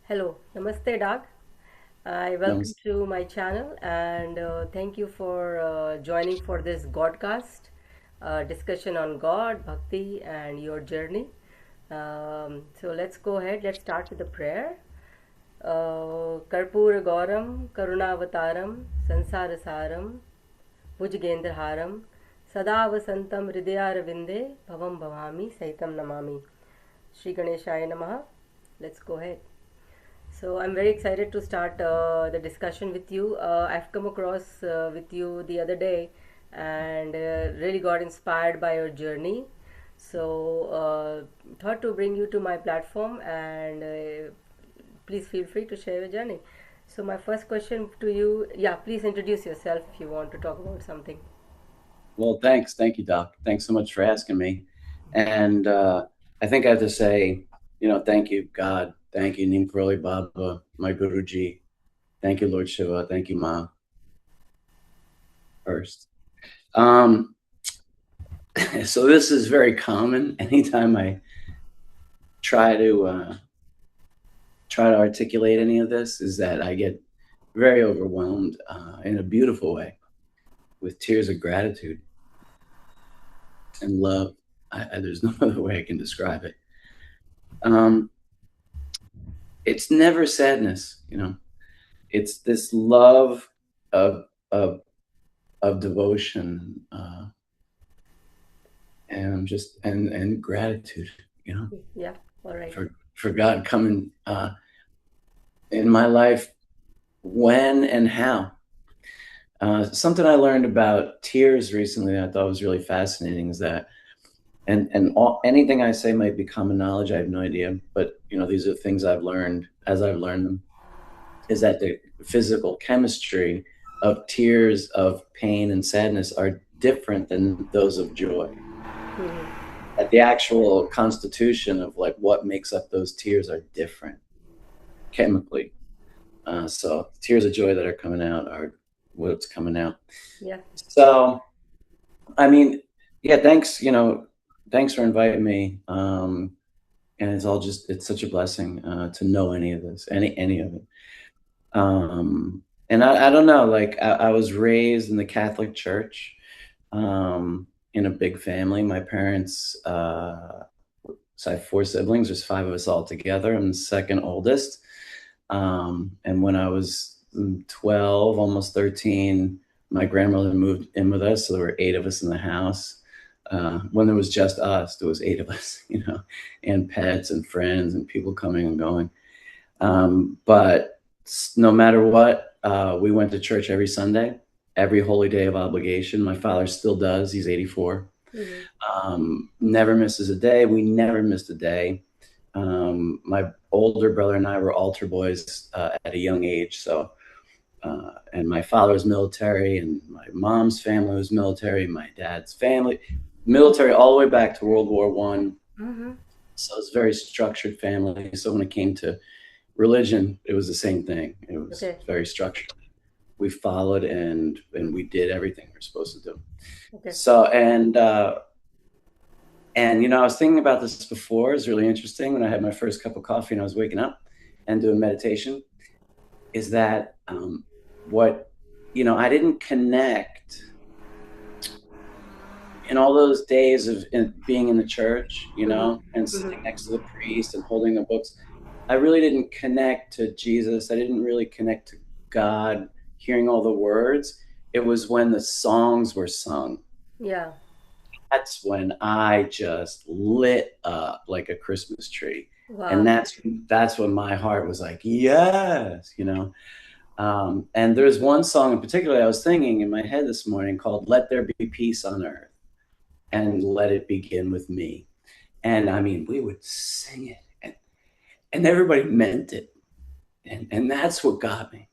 Hello, Namaste, Doc. I welcome Namaste. to my channel and thank you for joining for this Godcast discussion on God, Bhakti, and your journey. So let's go ahead. Let's start with the prayer. Karpura Gauram, Karunavataram, Sansarasaram, Bhujgendraharam, Sada Vasantam Hridayaravinде, Bhavam Bhavami, Saitam Namami. Shri Ganeshaya Namaha. Let's go ahead. So I'm very excited to start the discussion with you. I've come across with you the other day and really got inspired by your journey. So thought to bring you to my platform and please feel free to share your journey. So my first question to you, yeah, please introduce yourself if you want to talk about something. Well, thanks. Thank you, Doc. Thanks so much for asking me. And I think I have to say, thank you, God. Thank you, Neem Karoli Baba, my Guruji. Thank you, Lord Shiva. Thank you, Ma, first. Um, so this is very common. Anytime I try to articulate any of this, is that I get very overwhelmed in a beautiful way with tears of gratitude and love. There's no other way I can describe it. Um, it's never sadness, It's this love of of of devotion, and just and gratitude, Yeah, all right. for God coming in my life when and how. Something I learned about tears recently that I thought was really fascinating is that, anything I say might be common knowledge. I have no idea, but these are things I've learned as I've learned them. Is that the physical chemistry of tears of pain and sadness are different than those of joy. Mhm. That the actual constitution of like what makes up those tears are different chemically. So tears of joy that are coming out are what's coming out. Yeah, So I mean, yeah, thanks. Thanks for inviting me. And it's such a blessing to know any of this, any of it. And I don't know, like I was raised in the Catholic Church, in a big family. My parents, so I have four siblings. There's five of us all together. I'm the second oldest. And when I was 12, almost 13, my grandmother moved in with us. So there were eight of us in the house. When there was just us, there was eight of us, and pets and friends and people coming and going. But no matter what, we went to church every Sunday, every holy day of obligation. My father still does. He's 84. hmm, Never misses a day. We never missed a day. My older brother and I were altar boys at a young age. So, and my father was military, and my mom's family was military. My dad's family, military, all the way back to World War One. hmm, So it's a very structured family. So when it came to religion, it was the same thing. It was okay, very structured. We followed and we did everything we are supposed to do. okay, So and I was thinking about this before. It's really interesting when I had my first cup of coffee and I was waking up and doing meditation. Is that what I didn't connect in all those days of being in the church, hmm, and hmm, sitting next to the priest and holding the books. I really didn't connect to Jesus. I didn't really connect to God, hearing all the words. It was when the songs were sung. yeah, That's when I just lit up like a Christmas tree. And wow, that's when my heart was like, yes. And there's one song in particular I was singing in my head this morning called "Let There Be Peace on Earth," and let it begin with me. And I mean, we would sing it, and everybody meant it. And that's what got me.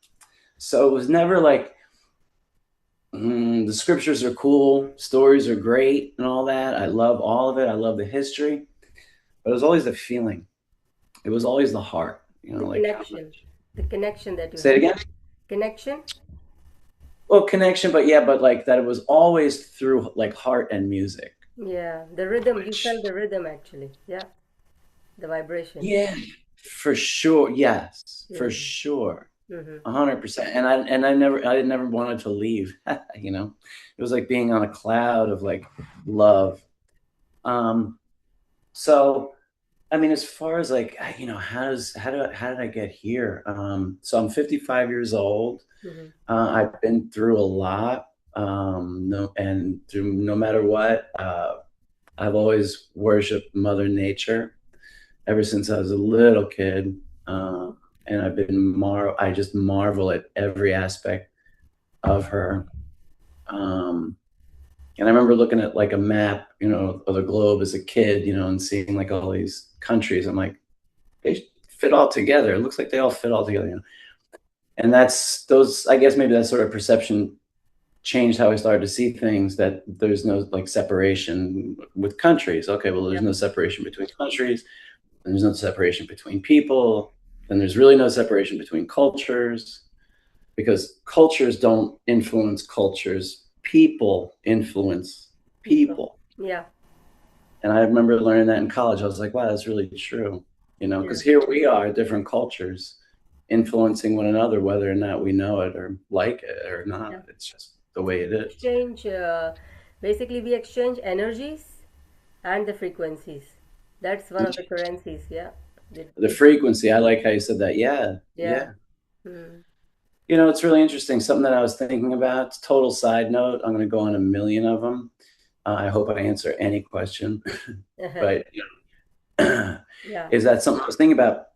So it was never like, the scriptures are cool, stories are great, and all that. I love all of it. I love the history, but it was always the feeling. It was always the heart, the like how connection, much. the connection that you Say it have. again. Connection? Well, connection, but yeah, but like that it was always through like heart and music, Yeah, the rhythm, you which felt the rhythm actually. Yeah, the vibration. yeah, For sure, yes, for Mm-hmm. sure, Mm-hmm. 100%. And I never wanted to leave. You know, it was like being on a cloud of like love. So I mean, as far as like, how did I get here? So I'm 55 years old. Mm-hmm. I've been through a lot. No, and through no matter what, I've always worshipped Mother Nature ever since I was a little kid. Uh, and I just marvel at every aspect of her. Um, and I remember looking at like a map, of the globe as a kid, and seeing like all these countries. I'm like, they fit all together. It looks like they all fit all together. And I guess maybe that sort of perception changed how I started to see things, that there's no like separation with countries. Okay, well, there's Yep. no separation between countries, and there's no separation between people, and there's really no separation between cultures, because cultures don't influence cultures. People influence People. people. Yeah. And I remember learning that in college. I was like, wow, that's really true. Yeah. Because here we are, different cultures influencing one another, whether or not we know it or like it or Yeah. not. It's just the way it is. Exchange. Basically, we exchange energies and the frequencies. That's one of the currencies. Yeah. The frequency, I like how you said that. Yeah, Yeah. yeah. Mm. It's really interesting. Something that I was thinking about, total side note, I'm going to go on a million of them. I hope I answer any question, but Yeah. is that something I was thinking about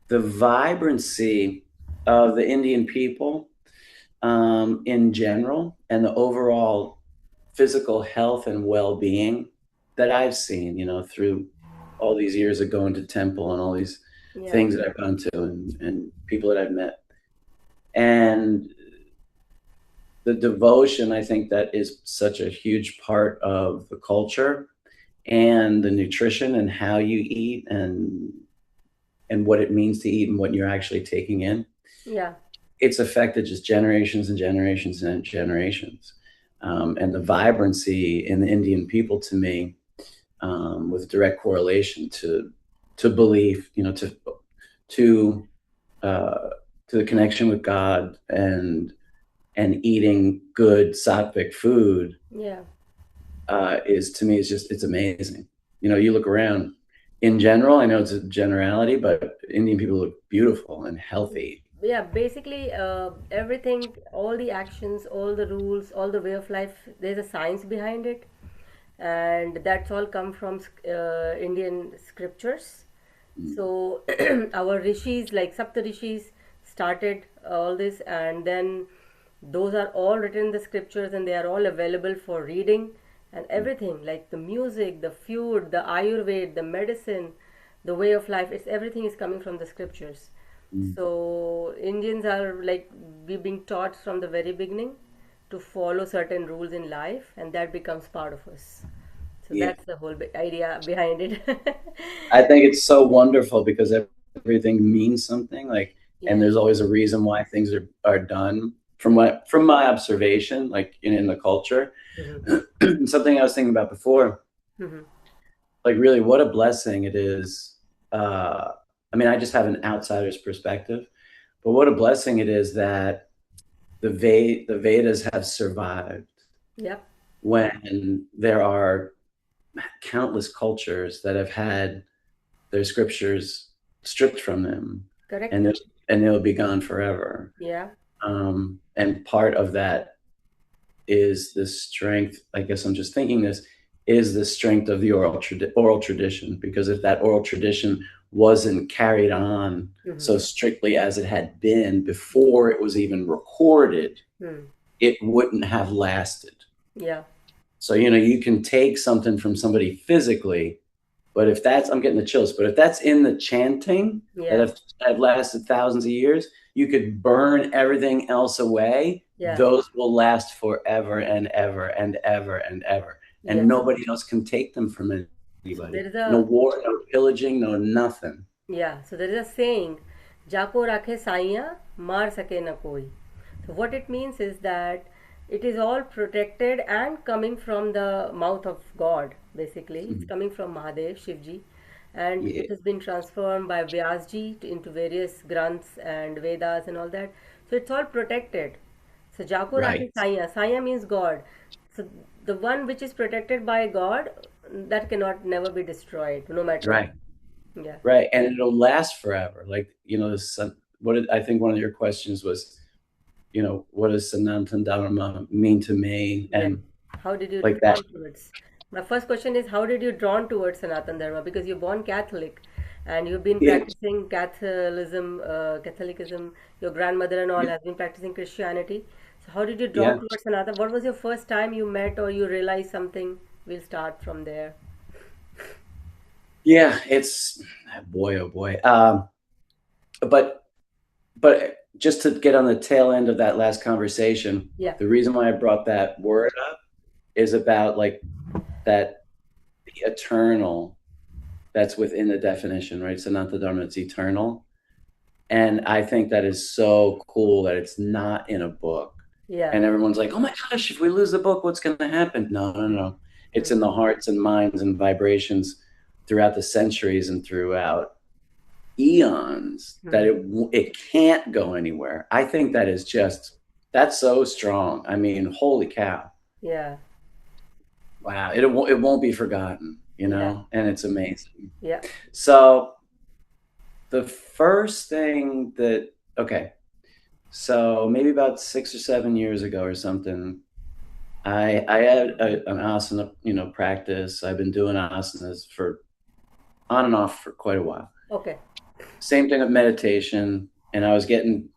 the vibrancy of the Indian people in general, and the overall physical health and well-being that I've seen, through all these years of going to temple and all these Yeah. things that I've gone to, and people that I've met. And the devotion, I think, that is such a huge part of the culture, and the nutrition and how you eat, and what it means to eat and what you're actually taking in. Yeah. It's affected just generations and generations and generations. And the vibrancy in the Indian people, to me, with direct correlation to belief, to uh, to the connection with God, and eating good sattvic food, Yeah. is, to me, it's amazing. You look around in general. I know it's a generality, but Indian people look beautiful and healthy. Yeah, basically, everything, all the actions, all the rules, all the way of life, there's a science behind it, and that's all come from Indian scriptures. Mm. So our rishis, like Sapta rishis, started all this, and then those are all written in the scriptures, and they are all available for reading, and everything like the music, the food, the Ayurveda, the medicine, the way of life. It's everything is coming from the scriptures. Mm. So Indians are like we being taught from the very beginning to follow certain rules in life, and that becomes part of us. So Yeah. that's the whole idea behind it. I think it's so wonderful because everything means something, like, and Yeah. there's always a reason why things are done, from my observation, like in the culture. Hmm. Something I was thinking about before, Hmm. like, really what a blessing it is. I mean, I just have an outsider's perspective, but what a blessing it is that the Vedas have survived, Yep. when there are countless cultures that have had their scriptures stripped from them, Correct. and they'll be gone forever. Yeah. And part of that is the strength. I guess I'm just thinking this is the strength of the oral tradition, because if that oral tradition wasn't carried on Hmm. so strictly as it had been before it was even recorded, Hmm. it wouldn't have lasted. Yeah. So, you can take something from somebody physically, but if that's, I'm getting the chills, but if that's in the chanting that Yeah. have lasted thousands of years, you could burn everything else away. Yeah. Those will last forever and ever and ever and ever. And Yes. nobody else can take them from So anybody. there is No a war, no pillaging, no nothing. Yeah, so there is a saying, "जाको राखे साइयाँ मार सके न कोई." So what it means is that it is all protected and coming from the mouth of God. Basically, it's Mhm. coming from Mahadev, Shivji, and Yeah. it has been transformed by Vyasji into various granths and Vedas and all that. So it's all protected. So Jako Rahe Right. Saya. Saya means God. So the one which is protected by God, that cannot never be destroyed, no matter what. Right. Yeah. Right. And it'll last forever. Like, I think one of your questions was, what does Sanatan Dharma mean to me? Yes. And How did you like that. drawn towards? My first question is, how did you drawn towards Sanatan Dharma? Because you're born Catholic, and you've been Yeah. practicing Catholicism. Your grandmother and all Yeah. has been practicing Christianity. So how did you drawn Yeah. towards Sanatan? What was your first time you met or you realized something? We'll start from there. Yeah. It's boy, oh boy. But just to get on the tail end of that last conversation, Yeah. the reason why I brought that word up is about like that the eternal that's within the definition, right? Sanatana Dharma, it's eternal. And I think that is so cool that it's not in a book. Yeah. And everyone's like, oh my gosh, if we lose the book, what's going to happen? No, no, no. It's in the hearts and minds and vibrations throughout the centuries and throughout eons that it can't go anywhere. I think that is that's so strong. I mean, holy cow. Yeah. Wow. It won't be forgotten, Yeah. and it's amazing. Yeah. So the first thing so maybe about 6 or 7 years ago or something, I had an asana, practice. I've been doing asanas for on and off for quite a while. Okay. Same thing with meditation, and I was getting,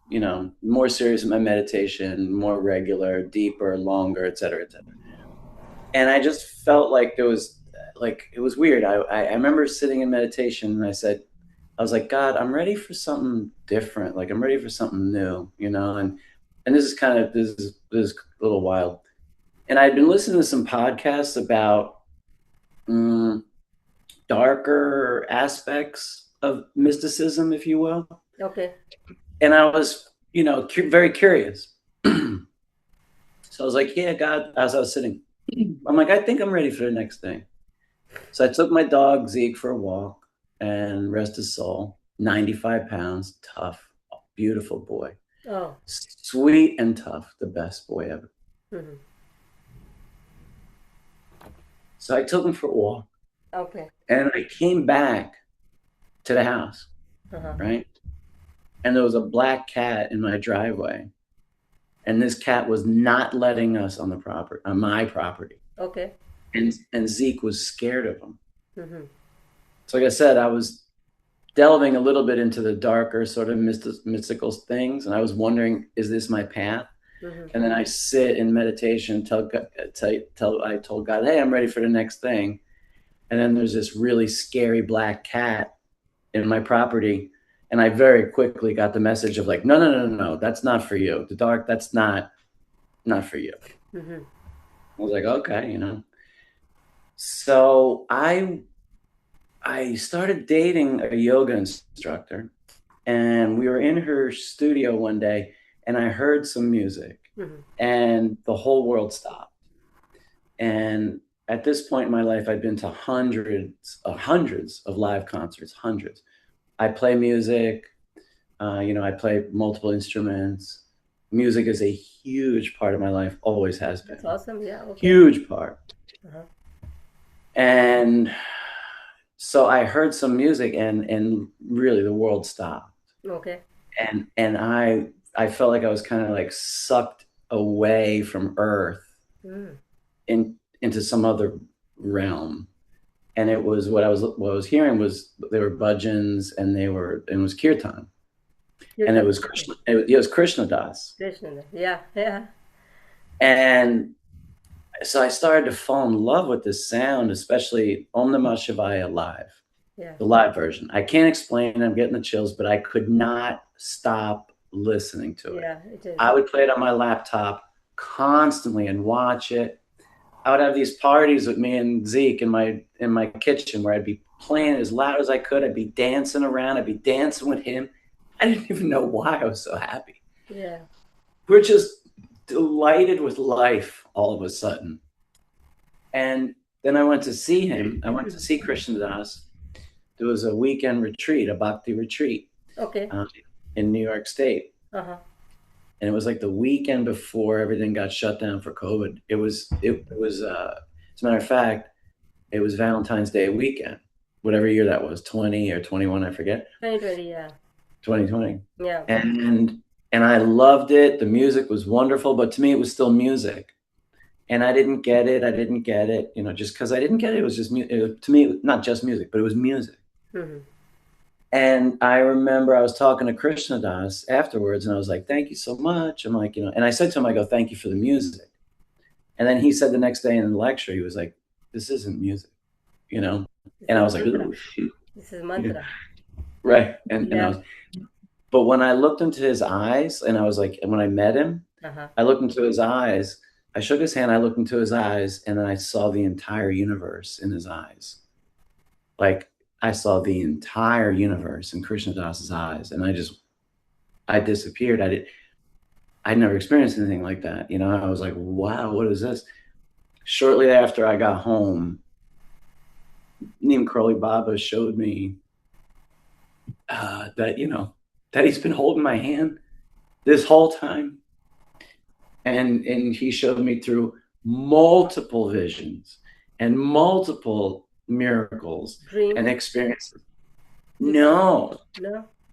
more serious in my meditation, more regular, deeper, longer, et cetera, et cetera. And I just felt like it was weird. I remember sitting in meditation and I was like, God, I'm ready for something different. Like I'm ready for something new, and this is a little wild. And I'd been listening to some podcasts about darker aspects of mysticism, if you will. Okay. And I was, very curious. So I was like, yeah, God, as I was sitting, I'm like, I think I'm ready for the next thing. So I took my dog Zeke for a walk, and rest his soul, 95 pounds, tough, beautiful boy. Oh. Sweet and tough, the best boy ever. Mm-hmm. So I took him for a walk. Okay. And I came back to the house, right? And there was a black cat in my driveway. And this cat was not letting us on my property. Okay. And Zeke was scared of him. Mm-hmm. So like I said, I was delving a little bit into the darker sort of mystical things. And I was wondering, is this my path? Mm-hmm. And then I sit in meditation, I told God, hey, I'm ready for the next thing. And then there's this really scary black cat in my property. And I very quickly got the message of like, no, that's not for you. The dark, that's not for you. Mm-hmm. I was like, okay, So I started dating a yoga instructor, and we were in her studio one day, and I heard some music, and the whole world stopped. And at this point in my life, I'd been to hundreds of live concerts, hundreds. I play music, I play multiple instruments. Music is a huge part of my life, always has been. That's awesome, yeah. Okay. Huge part. And so I heard some music and really the world stopped. Okay. And I felt like I was kind of like sucked away from Earth into some other realm. And it was what I was hearing was they were bhajans and it was kirtan. And it was Krishna. It was Krishna Das. Krishna, yeah, yeah. And so I started to fall in love with this sound, especially Om Namah Shivaya live, the live version. I can't explain. I'm getting the chills, but I could not stop listening to it. Yeah, it is. I would play it on my laptop constantly and watch it. I would have these parties with me and Zeke in my kitchen where I'd be playing as loud as I could. I'd be dancing around. I'd be dancing with him. I didn't even know why I was so happy. Yeah. We're just delighted with life all of a sudden. And then I went to see him. I went to see Krishna Das. there was a weekend retreat, a Bhakti retreat, Okay. in New York State. Uh-huh. And it was like the weekend before everything got shut down for COVID. It was as a matter of fact, it was Valentine's Day weekend, whatever year that was, 20 or 21, I forget. 2020, yeah. 2020. Yeah. And I loved it. The music was wonderful, but to me it was still music. And I didn't get it. Just because I didn't get it, it was just to me, not just music, but it was music. Mm-hmm. And I remember I was talking to Krishna Das afterwards, and I was like, "Thank you so much." I'm like, and I said to him, I go, "Thank you for the music." And then he said the next day in the lecture, he was like, "This isn't music," And I was like, "Ooh, shoot." This is mantra. Right. And Yeah. but when I looked into his eyes, and I was like, and when I met him, I looked into his eyes, I shook his hand, I looked into his eyes, and then I saw the entire universe in his eyes. Like, I saw the entire universe in Krishna Das's eyes, and I disappeared. I'd never experienced anything like that. I was like, wow, what is this? Shortly after I got home, Neem Karoli Baba showed me that he's been holding my hand this whole time. And he showed me through multiple visions and multiple miracles Dreams. and experiences. No,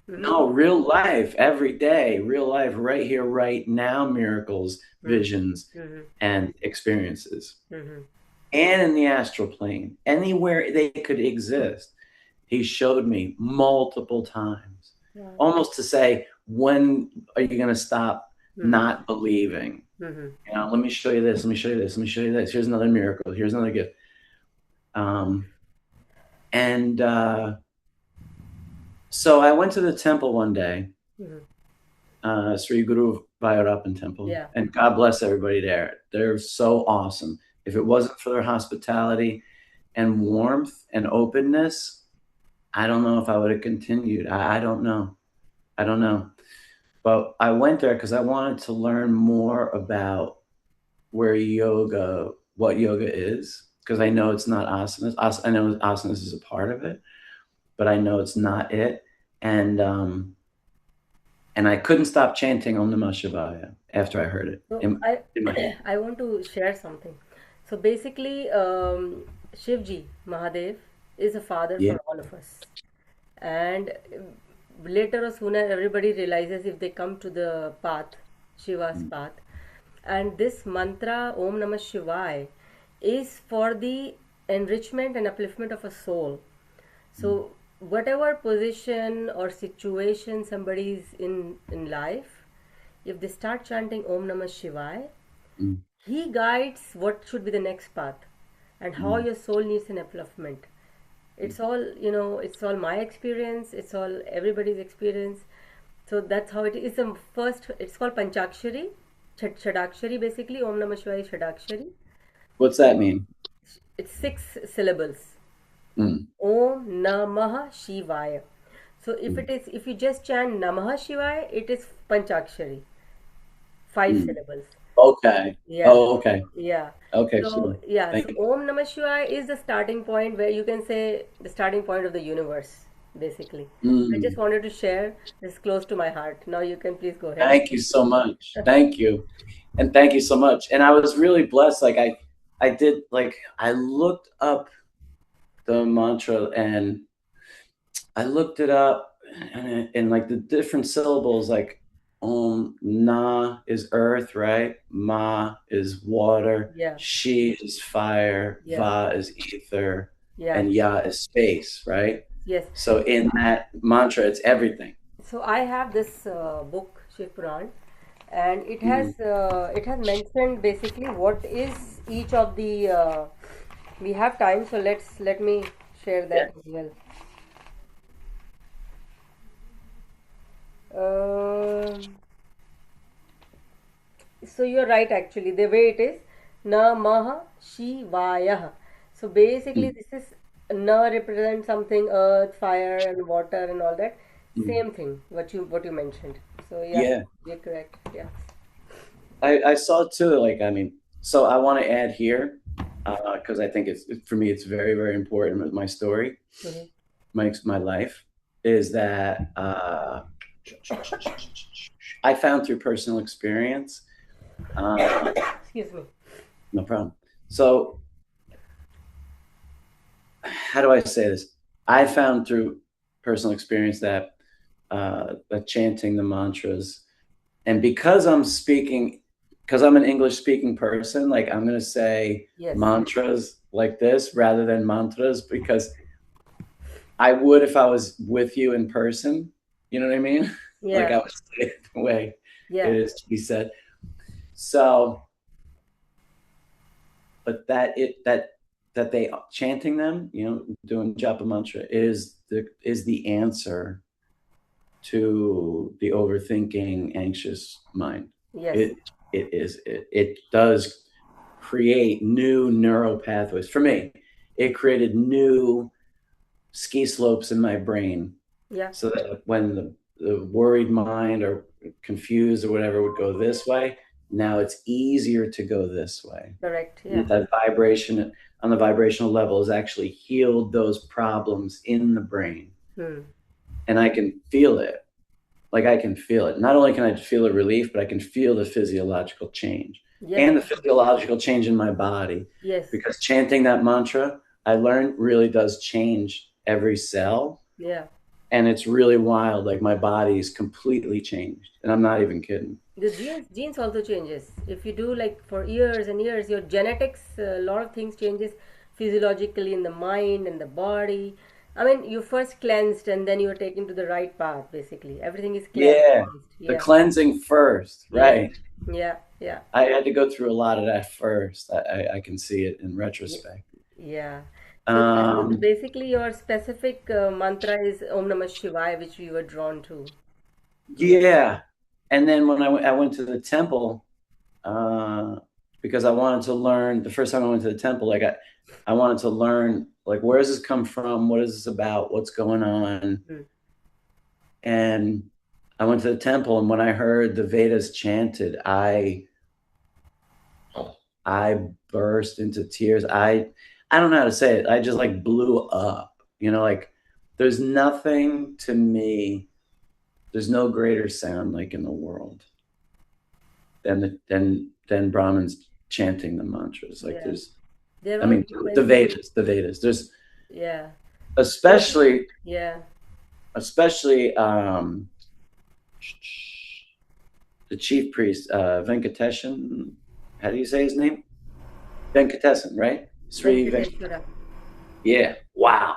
real life, every day, real life, right here, right now, miracles, visions, and experiences. And in the astral plane, anywhere they could exist, he showed me multiple times, almost to say, when are you going to stop not believing? Let me show you this. Let me show you this. Let me show you this. Here's another miracle. Here's another gift. So I went to the temple one day, Sri Guru Vajrappan Temple, and God bless everybody there. They're so awesome. If it wasn't for their hospitality and warmth and openness, I don't know if I would have continued. I don't know. But I went there because I wanted to learn more about what yoga is, because I know it's not asanas. I know asanas is a part of it, but I know it's not it. And I couldn't stop chanting Om Namah Shivaya after I heard it. So I want to share something. So basically, Shivji, Mahadev, is a father for all of us. And later or sooner, everybody realizes if they come to the path, Shiva's path. And this mantra, Om Namah Shivaya, is for the enrichment and upliftment of a soul. So whatever position or situation somebody is in life, if they start chanting Om Namah Shivaya, he guides what should be the next path and how your soul needs an upliftment. It's all, it's all my experience, it's all everybody's experience. So that's how it is. It's called Panchakshari, Shadakshari basically. Om Namah Shivaya is Shadakshari. What's that mean? It's 6 syllables. Om Namah Shivaya. So if you just chant Namah Shivaya, it is Panchakshari. 5 syllables. Okay. Yeah. Oh, okay. Yeah. Okay. So Om Namah Shivaya is the starting point, where you can say the starting point of the universe, basically. I just wanted to share this close to my heart. Now you can please go ahead. Thank you so much. Thank you. And thank you so much. And I was really blessed. Like I looked up the mantra, and I looked it up, and like the different syllables, like Om, Na is earth, right? Ma is water. Yeah. Shi is fire. Yeah. Va is ether. Yeah. And Ya is space, right? Yes. So in that mantra, it's everything. So I have this book, Shiv Puran, and it has mentioned basically what is each of the. We have time, so let me share that as well. So you're right, actually, the way it is Namah Shivaya. So basically this is Na represents something, earth, fire and water and all that. Same thing what you mentioned. So you're correct. Yeah. I saw too, like, so I want to add here, because I think for me it's very, very important with my story. my life is that I found through personal experience. Excuse me. No problem. So, how do I say this? I found through personal experience that chanting the mantras, and because I'm an English speaking person, like I'm going to say Yes. mantras like this rather than mantras, because I would if I was with you in person. You know what I mean? Yeah. Like I would say it the way Yeah. it is to be said. So, but that they chanting them, doing japa mantra is the answer to the overthinking, anxious mind. Yes. It does create new neural pathways. For me, it created new ski slopes in my brain. Yeah. So that when the worried mind or confused or whatever would go this way, now it's easier to go this way. Correct. Yeah. That vibration on the vibrational level has actually healed those problems in the brain. And I can feel it. Like I can feel it. Not only can I feel a relief, but I can feel the physiological change. Yes. And the physiological change in my body. Yes. Because chanting that mantra, I learned, really does change every cell. Yeah. And it's really wild. Like my body is completely changed. And I'm not even kidding. The genes also changes. If you do like for years and years, your genetics, a lot of things changes physiologically in the mind and the body. I mean, you first cleansed and then you were taken to the right path, basically. Everything is cleansed. Yeah. The cleansing first, right? Yeah. Yeah. I had to go through a lot of that first. I can see it in retrospect. Yeah. So basically, your specific mantra is Om Namah Shivaya, which we were drawn to. Yeah. And then when I went to the temple, because I wanted to learn, the first time I went to the temple, like I wanted to learn, like, where does this come from? What is this about? What's going on? And I went to the temple, and when I heard the Vedas chanted, I burst into tears. I don't know how to say it. I just like blew up, like there's nothing to me. There's no greater sound like in the world than Brahmins chanting the mantras. Like the Vedas. There's especially the chief priest, Venkatesan. How do you say his name? Venkatesan, right? Sri Venkateshwara. Yeah. Wow.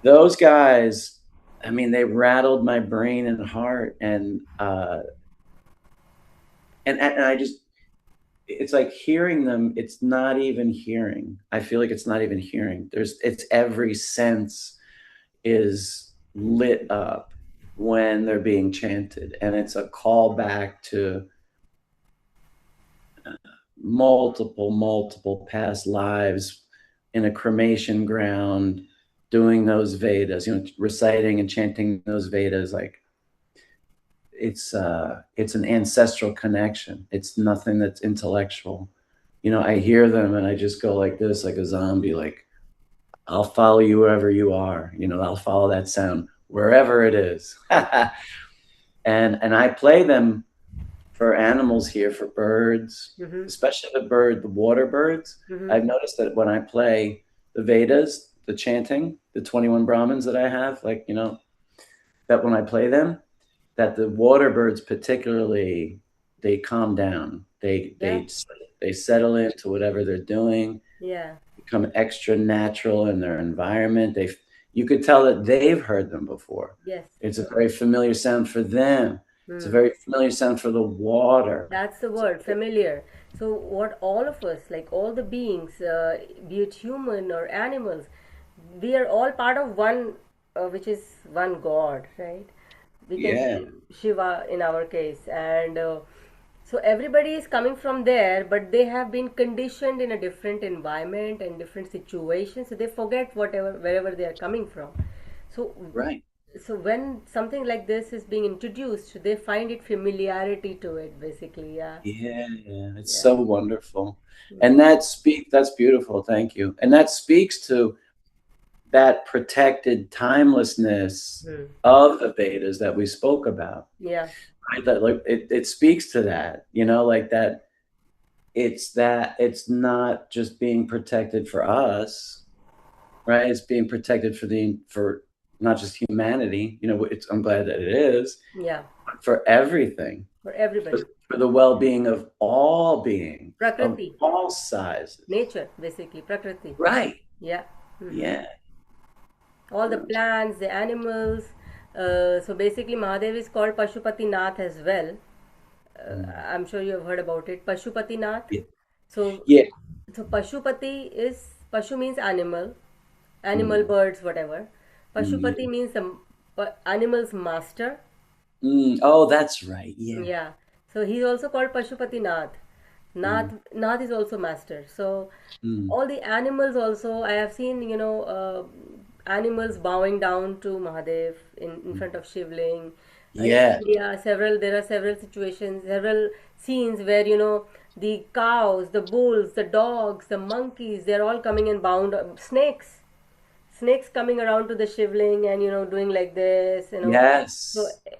Those guys, I mean, they rattled my brain and heart, and I just, it's like hearing them. It's not even hearing. I feel like it's not even hearing. It's every sense is lit up when they're being chanted, and it's a call back to multiple past lives in a cremation ground, doing those Vedas, reciting and chanting those Vedas. Like it's an ancestral connection. It's nothing that's intellectual. I hear them and I just go like this, like a zombie, like I'll follow you wherever you are. I'll follow that sound wherever it is. and I play them for animals here, for birds, especially the water birds. I've noticed that when I play the Vedas, the chanting, the 21 Brahmins that I have, like, that when I play them, that the water birds particularly, they calm down. They settle into whatever they're doing. Yeah. Become extra natural in their environment. You could tell that they've heard them before. Yes. It's a very familiar sound for them. It's a very familiar sound for the water. That's the word, familiar. So what all of us, like all the beings, be it human or animals, we are all part of one, which is one God, right? We can say Shiva in our case. And so everybody is coming from there, but they have been conditioned in a different environment and different situations. So they forget wherever they are coming from. So right. So when something like this is being introduced, they find it familiarity to it, basically. It's so wonderful. And that's beautiful. Thank you. And that speaks to that protected timelessness of the Vedas that we spoke about. Yeah. Right? That like it speaks to that, you know, like that it's not just being protected for us, right? It's being protected for not just humanity, you know, I'm glad that it is, Yeah. for everything, For everybody. for the well-being of all beings, of Prakriti. all sizes. Nature, basically. Prakriti. Right. Yeah. Yeah. All the plants, the animals. So basically, Mahadev is called Pashupati Nath as well. I'm sure you have heard about it. Pashupati Nath. Yeah. So, Yeah. so Pashupati is Pashu means animal, birds, whatever. Pashupati means the animal's master. Oh, that's right. Yeah. Yeah. So he's also called Pashupati Nath. Nath is also master. So all the animals also, I have seen, animals bowing down to Mahadev in front of Shivling. In Yeah. India, there are several situations, several scenes where, the cows, the bulls, the dogs, the monkeys, they're all coming and bound, snakes coming around to the shivling and doing like this. So Yes.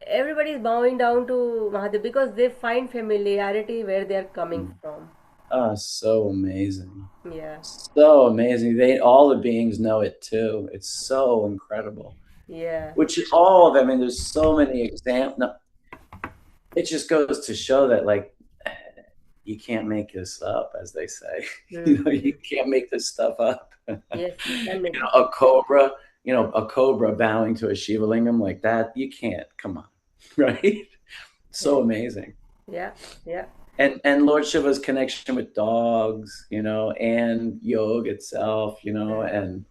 everybody is bowing down to Mahadev because they find familiarity where they are coming from. Oh, so amazing. Yeah. So amazing. All the beings know it too. It's so incredible. Yeah. Which all of them, I mean, there's so many examples. No, it just goes to show that, like, you can't make this up, as they say. You can't make this stuff up. Yes, you can make it. A cobra bowing to a Shiva lingam like that, you can't. Come on, right? So amazing. Yeah, yeah. And Lord Shiva's connection with dogs, and yoga itself, and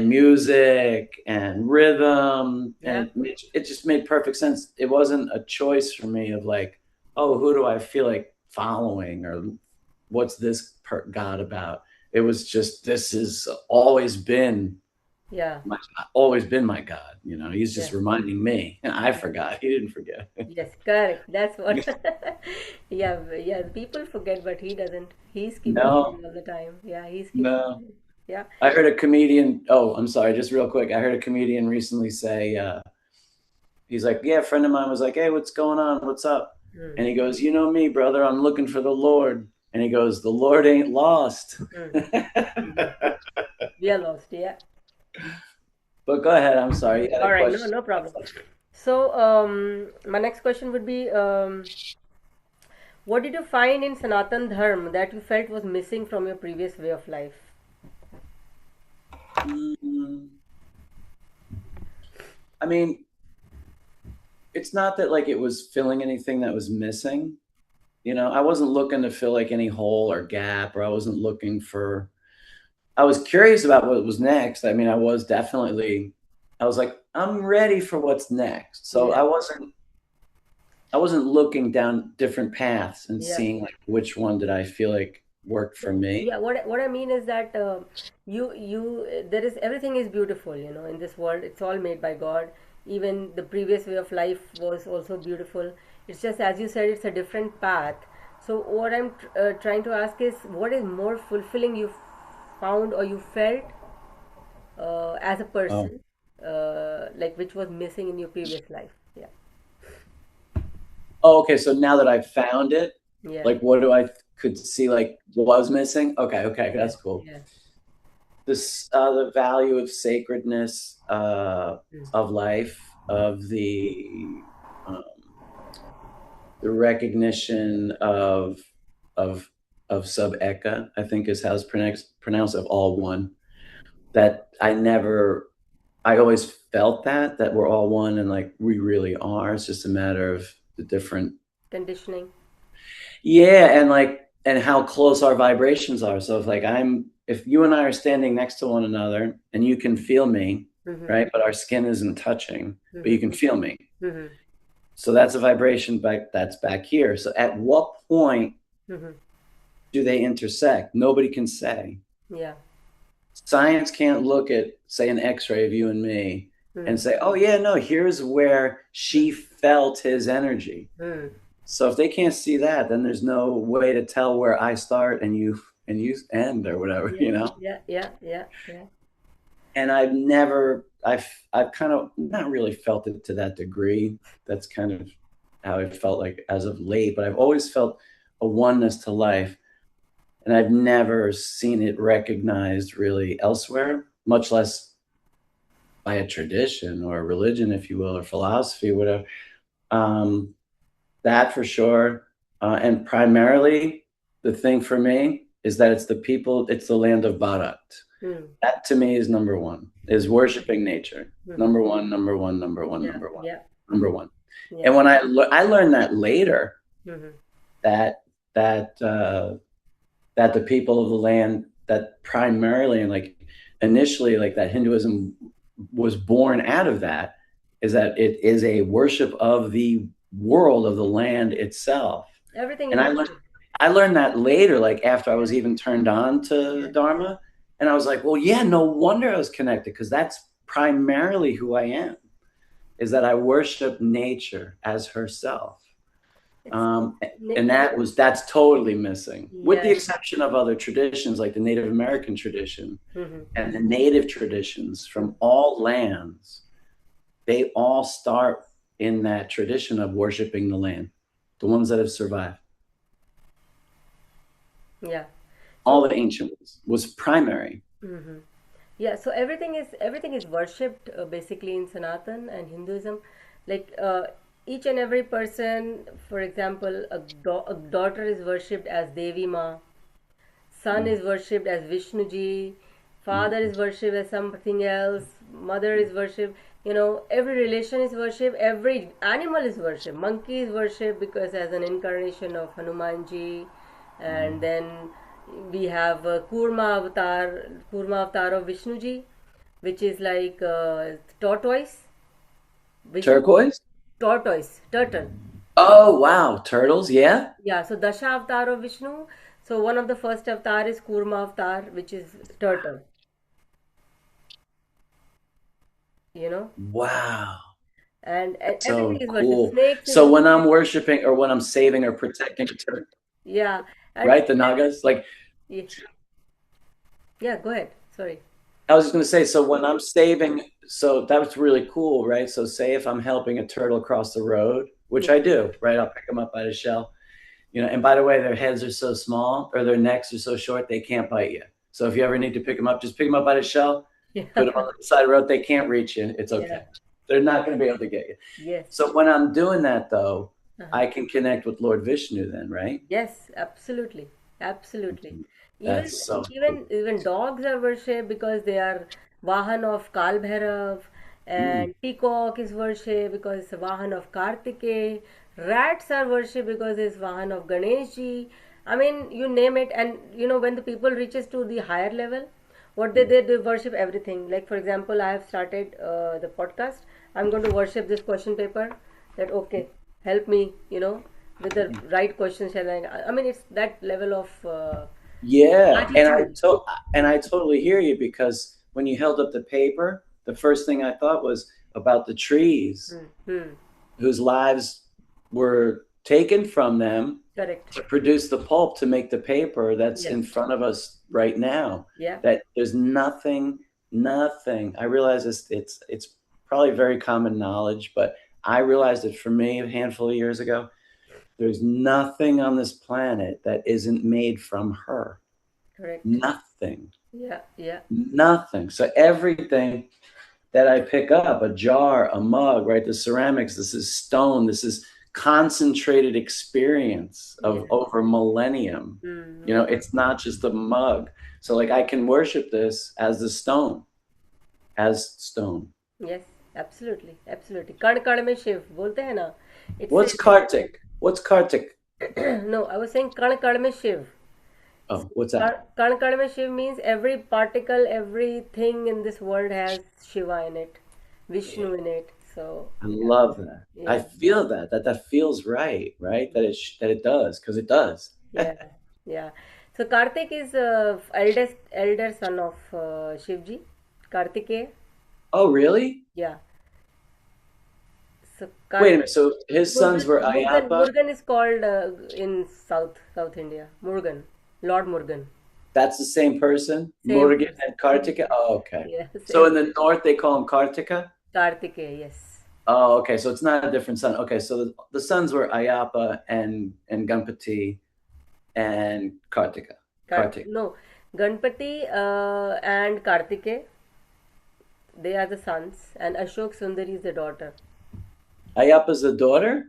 music and rhythm, Yeah. and it just made perfect sense. It wasn't a choice for me of like, oh, who do I feel like following, or what's this God about? It was just, this has always been Yeah. my God. He's just reminding me, and I forgot. He didn't forget. Yes, correct. That's what. Yeah, yeah. People forget, but he doesn't. He's keeping No, it all the time. Yeah, he's keeping no. it. Yeah. I heard a comedian. Oh, I'm sorry. Just real quick. I heard a comedian recently say, he's like, yeah, a friend of mine was like, hey, what's going on? What's up? And he goes, you know me, brother. I'm looking for the Lord. And he goes, the Lord ain't lost. We are lost. Yeah. But go ahead. I'm sorry. You had All a right. question. No problem. So, my next question would be, what did you find in Sanatan Dharma that you felt was missing from your previous way of life? I mean, it's not that like it was filling anything that was missing. I wasn't looking to fill like any hole or gap, or I wasn't looking for. I was curious about what was next. I mean, I was like, I'm ready for what's next. So Yeah. I wasn't looking down different paths and Yeah. seeing like which one did I feel like worked for me. Yeah, what I mean is that there is everything is beautiful, in this world. It's all made by God. Even the previous way of life was also beautiful. It's just, as you said, it's a different path. So what I'm trying to ask is, what is more fulfilling you found or you felt as a Oh, person, like which was missing in your previous life? Yeah, oh, okay. So now that I've found it, yeah, like what do I could see like was missing? Okay, yeah, that's cool. yeah. The value of sacredness Mm. of life, of um, the recognition of sub eka, I think is how it's pronounced, of all one. That I always felt that we're all one, and like we really are. It's just a matter of the different. Conditioning. Yeah, and how close our vibrations are. So if you and I are standing next to one another and you can feel me, Mm-hmm. right? But our skin isn't touching, but you can feel me. Mm-hmm. So that's a vibration that's back here. So at what point Mm-hmm. do they intersect? Nobody can say. Yeah. Science can't look at, say, an X-ray of you and me and say, oh yeah, no, here's where she felt his energy. Mm. So if they can't see that, then there's no way to tell where I start and you end, or whatever, Yeah, yeah, yeah, yeah, yeah. and I've kind of not really felt it to that degree. That's kind of how I felt like as of late, but I've always felt a oneness to life, and I've never seen it recognized really elsewhere, much less by a tradition or a religion, if you will, or philosophy, whatever. Um, that for sure. And primarily, the thing for me is that it's the people, it's the land of Bharat. Hmm. That to me is number one, is worshiping nature. Mhm. Number one, number one, number one, Yeah, number one, yeah, number one. yeah. And when I learned that later, Mhm. that that that the people of the land, that primarily and like initially, like that Hinduism was born out of that, is that it is a worship of the world, of the land itself. Everything And is worship. I learned that later, like after I Yeah, was even turned on to yeah, Dharma. And I was like, well, yeah, no wonder I was connected, because that's primarily who I am, is that I worship nature as herself. it's Um, and yeah, that's totally missing, with the yeah. exception of other traditions like the Native American tradition Mhm. and the native traditions from all lands. They all start in that tradition of worshiping the land, the ones that have survived. Yeah. All So, the ancient ones was primary. mhm. Yeah, so everything is worshipped basically in Sanatan and Hinduism. Like each and every person, for example, a daughter is worshipped as Devi Ma, son Mm, is worshipped as Vishnu ji, father mm. is worshipped as something else, mother is worshipped. You know, every relation is worshipped, every animal is worshipped. Monkey is worshipped because as an incarnation of Hanuman ji, and then we have Kurma avatar of Vishnu ji, which is like tortoise. Vishnu, Turquoise. tortoise, turtle. Oh wow, turtles. Yeah. Yeah, so Dasha avatar of Vishnu. So one of the first avatar is Kurma avatar, which is turtle. You know, Wow. and everything So is worshipped. cool. Snakes is So when I'm worshipped. worshiping or when I'm saving or protecting a turtle, Yeah, and right? The Nagas, like yeah, yeah. Go ahead. Sorry. I was just going to say, so when I'm saving, so that was really cool, right? So say if I'm helping a turtle across the road, which Yeah, I do, right? I'll pick them up by the shell, and by the way, their heads are so small or their necks are so short, they can't bite you. So if you ever need to pick them up, just pick them up by the shell, put them yeah, on the side of the road. They can't reach you. It's yeah. okay. They're not going to be able to get you. Yes. So when I'm doing that, though, Uh-huh. I can connect with Lord Vishnu then, right? Yes, absolutely, absolutely. Even That's so cool. even dogs are worshipped because they are Vahan of Kal Bhairav, Mm. and peacock is worshipped because it's a Vahan of Kartike. Rats are worshipped because it's Vahan of Ganesh ji. I mean, you name it, and you know when the people reaches to the higher level, what they worship everything. Like for example, I have started the podcast. I'm going to worship this question paper. That okay, help me, with the right questions. I mean, it's that level of Yeah, attitude. and I totally hear you, because when you held up the paper, the first thing I thought was about the trees Hmm. Hmm. whose lives were taken from them Correct. to produce the pulp to make the paper that's Yes. in front of us right now. Yeah. That there's nothing. I realize it's probably very common knowledge, but I realized it for me a handful of years ago. There's nothing on this planet that isn't made from her. Correct. Nothing. Yeah. Yeah. Nothing. So everything that I pick up, a jar, a mug, right? The ceramics, this is stone, this is concentrated experience Yeah. of over millennium. Mm-hmm. It's not just a mug. So like I can worship this as the stone, as stone. Yes. Absolutely. Absolutely. कण कण में शिव बोलते हैं ना. It What's says Kartik? What's Kartik? no. I was saying कण कण में Shiv. Oh, what's that? कण कण में Shiv means every particle, everything in this world has Shiva in it, Yeah, Vishnu in it. So I yeah, love that. I yeah, feel that feels right, right? That it does, because it does. yeah, yeah. So Kartik is eldest elder son of Shivji, Kartikeya. Oh, really? Yeah. So Wait a minute. So his sons were Ayappa. Murugan is called in South India. Murugan, Lord Murugan. That's the same person? Same Murugan person. and Kartika? Oh, okay. Yeah, So same. in the north, they call him Kartika? Kartikeya, yes. Oh, okay. So it's not a different sun. Okay. So the sons were Ayappa and Gampati and Kartika. Kartik. No, Ganpati and Kartike, they are the sons, and Ashok Sundari is the daughter. Ayappa's the daughter?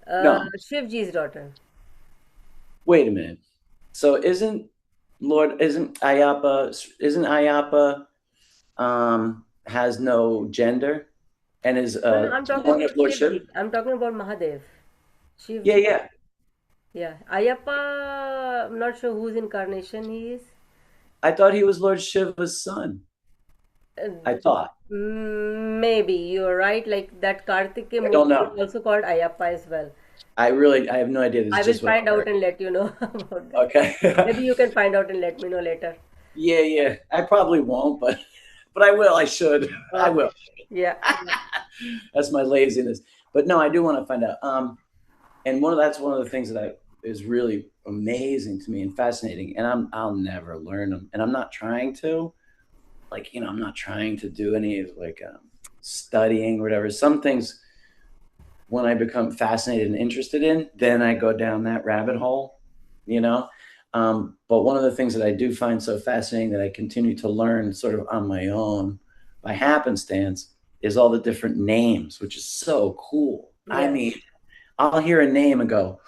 No. Shivji's daughter. Wait a minute. So isn't Ayappa has no gender and is No, no, I'm talking one about of Lord Shiva? Shivji. I'm talking about Mahadev. Yeah, Shivji. yeah. Yeah. Ayappa, I'm not sure whose incarnation he is. I thought he was Lord Shiva's son. I Uh, thought. Maybe you're right. Like that Kartike I don't Murti know. is also called Ayappa as well. I have no idea. This I is will just what find I out heard. and let you know about that. Okay. Maybe you can find out and let me know later. Yeah, yeah. I probably won't, but I will. I should. I Okay. will. Yeah. Yeah. That's my laziness. But no, I do want to find out. And that's one of the things that is really amazing to me and fascinating. And I'll never learn them, and I'm not trying to. Like, I'm not trying to do any like studying or whatever. Some things, when I become fascinated and interested in, then I go down that rabbit hole, you know. But one of the things that I do find so fascinating that I continue to learn sort of on my own by happenstance is all the different names, which is so cool. I Yeah. mean, I'll hear a name and go,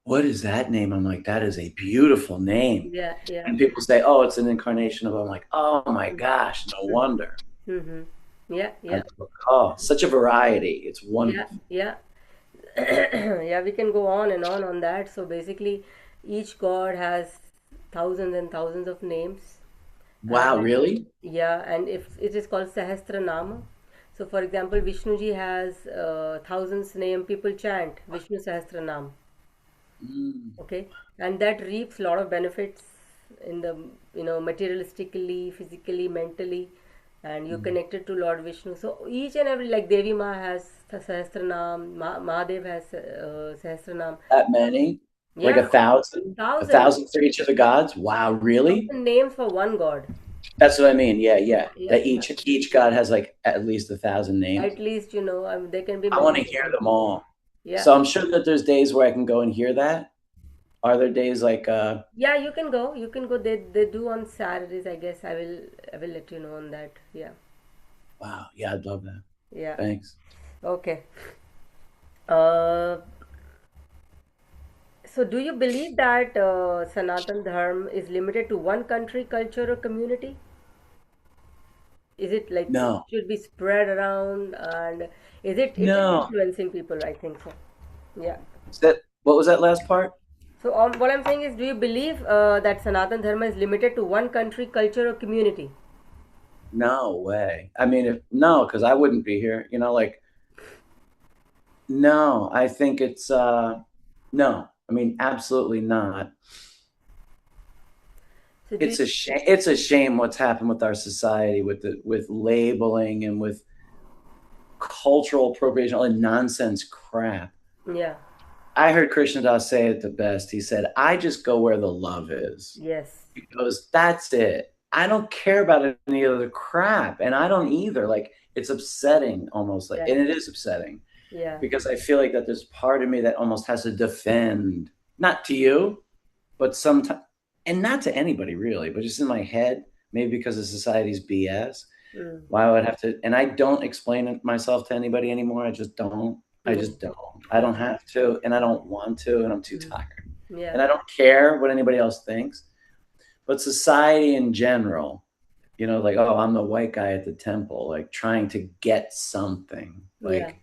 what is that name? I'm like, that is a beautiful name. Yeah. Yeah. And people say, oh, it's an incarnation of, I'm like, oh my gosh, no wonder. Mm-hmm. Yeah. I'm Yeah. like, oh, such a variety. It's Yeah. wonderful. Yeah. Yeah, we can go on and on that. So basically, each god has thousands and thousands of names. Wow, And really? yeah, and if it is called Sahasranama. So for example, Vishnuji has thousands name, people chant Vishnu Sahasranam. Mm. Okay, and that reaps a lot of benefits in the, materialistically, physically, mentally, and you're Mm. connected to Lord Vishnu. So each and every, like Devi Ma has Sahasranam, Mahadev has Sahasranam. That many? Like Yeah, a thousands, thousand for each of the gods? Wow, really? thousand names for one god. That's what I mean. Yeah, yeah. Yeah, That yeah. each god has like at least 1,000 names. At least, there can be I want many to hear more. them all. Yeah. So I'm sure that there's days where I can go and hear that. Are there days like Yeah, you can go. You can go. They do on Saturdays, I guess. I will let you know on that. Yeah. wow, yeah, I'd love that. Yeah. Thanks. Okay. Uh, so do you believe that Sanatan Dharma is limited to one country, culture, or community? Is it like it No. should be spread around, and it is No. influencing people, I think so. Yeah. What was that last part? So what I'm saying is, do you believe that Sanatan Dharma is limited to one country, culture, or community? No way. I mean, no, because I wouldn't be here. Like, no, I think it's no. I mean, absolutely not. So do you, It's a shame. It's a shame what's happened with our society with labeling and with cultural appropriation, all the nonsense crap. yeah, I heard Krishnadas say it the best. He said, "I just go where the love is." yes, He goes, "That's it. I don't care about any other crap, and I don't either." Like, it's upsetting, almost like, yeah, and it is upsetting yeah, because I feel like that there's part of me that almost has to defend, not to you, but sometimes, and not to anybody really, but just in my head, maybe because of society's BS. mm, Why would I have to? And I don't explain myself to anybody anymore. I just don't. I mm, just don't. I don't have to, and I don't want to, and I'm too mm, tired. yeah, And I don't care what anybody else thinks. But society in general, like, oh, I'm the white guy at the temple, like trying to get something, yeah, like,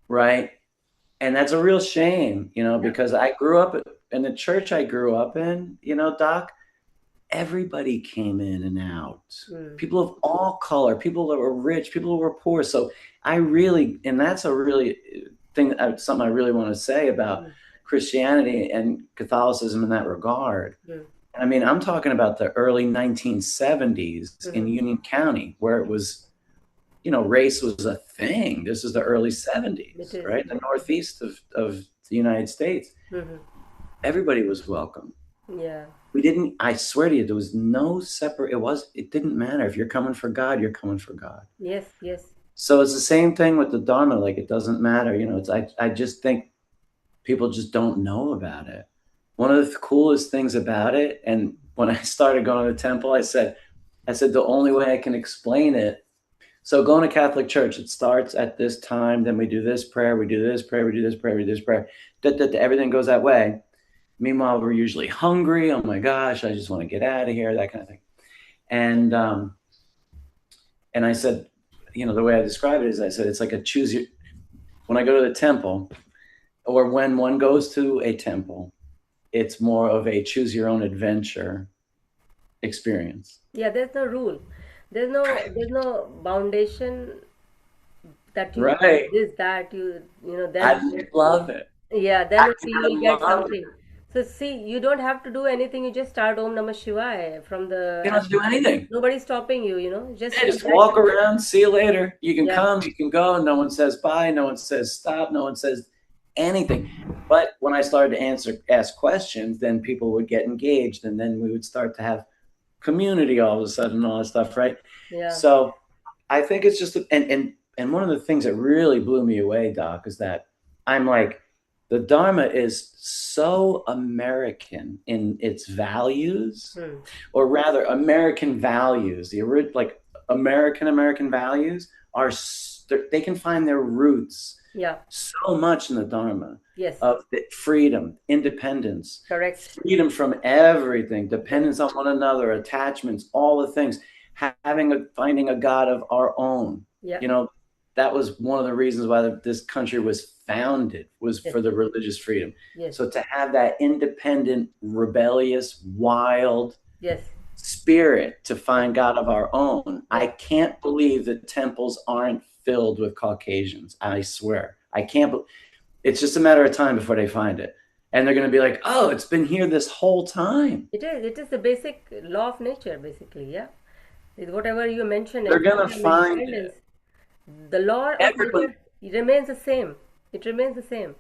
right? And that's a real shame, yeah, because I grew up in the church I grew up in, Doc, everybody came in and out. mm, People of all color, people that were rich, people who were poor. So and that's a really something I really want to say about mm, Christianity and Catholicism in that regard. mm, I mean, I'm talking about the early 1970s in mhm. Union County, where it was, race was a thing. This is the early It 70s, is. right? The northeast of the United States. Mhm. Everybody was welcome. Yeah, We didn't, I swear to you, there was no separate, it didn't matter. If you're coming for God, you're coming for God. Yes, yes. So it's the same thing with the Dharma. Like, it doesn't matter. You know, I just think people just don't know about it. One of the coolest things about it, and when I started going to the temple, I said, the only way I can explain it. So going to Catholic Church, it starts at this time, then we do this prayer, we do this prayer, we do this prayer, we do this prayer. Everything goes that way. Meanwhile, we're usually hungry. Oh my gosh, I just want to get out of here, that kind of thing. And I said, you know, the way I describe it is, I said, it's like a choose your, when I go to the temple, or when one goes to a temple, it's more of a choose your own adventure experience. Yeah, there's no rule. There's no foundation that you do Right. this, that you know, I then love it. yeah, then I, only you I will get love it. something. So see, you don't have to do anything. You just start Om Namah Shivaya from You the don't have to do anything. nobody's stopping you, you know. Just Yeah, just recite walk the around, see you later. You can yeah, come, you can go. No one says bye. No one says stop. No one says anything. But when I started to ask questions, then people would get engaged, and then we would start to have community all of a sudden, and all that stuff, right? yeah. So I think it's just, and one of the things that really blew me away, Doc, is that I'm like, the Dharma is so American in its values, Hmm. or rather, American values. Like American values are, they can find their roots Yeah. so much in the Dharma Yes. of freedom, independence, Correct. freedom from everything, Yes. dependence on one another, attachments, all the things, finding a God of our own. Yeah. You know, that was one of the reasons why this country was founded, was Yes. for the religious freedom. Yes. So to have that independent, rebellious, wild Yes. spirit to find God of our own, I Yes. can't believe that temples aren't filled with Caucasians. I swear. I can't it's just a matter of time before they find it. And they're going to be like, oh, it's been here this whole time. It is. It is the basic law of nature, basically. Yeah. Whatever you mentioned They're in going to freedom, find independence, it. the law of Everyone, nature remains the same. It remains the same.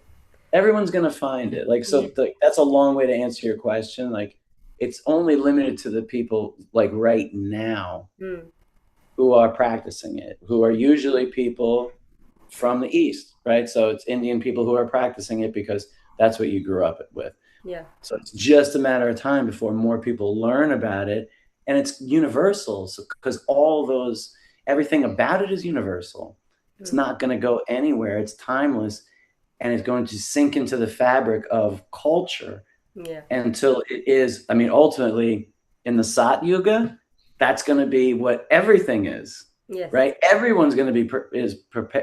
everyone's going to find it. Like, Yeah. so that's a long way to answer your question. Like, it's only limited to the people, like, right now, Hmm. who are practicing it, who are usually people from the East, right? So it's Indian people who are practicing it because that's what you grew up with. Yeah. So it's just a matter of time before more people learn about it. And it's universal, because everything about it is universal. It's Hmm. not going to go anywhere. It's timeless, and it's going to sink into the fabric of culture Yeah. until it is, I mean, ultimately in the Sat Yuga, that's going to be what everything is, Yes. right? Everyone's going to be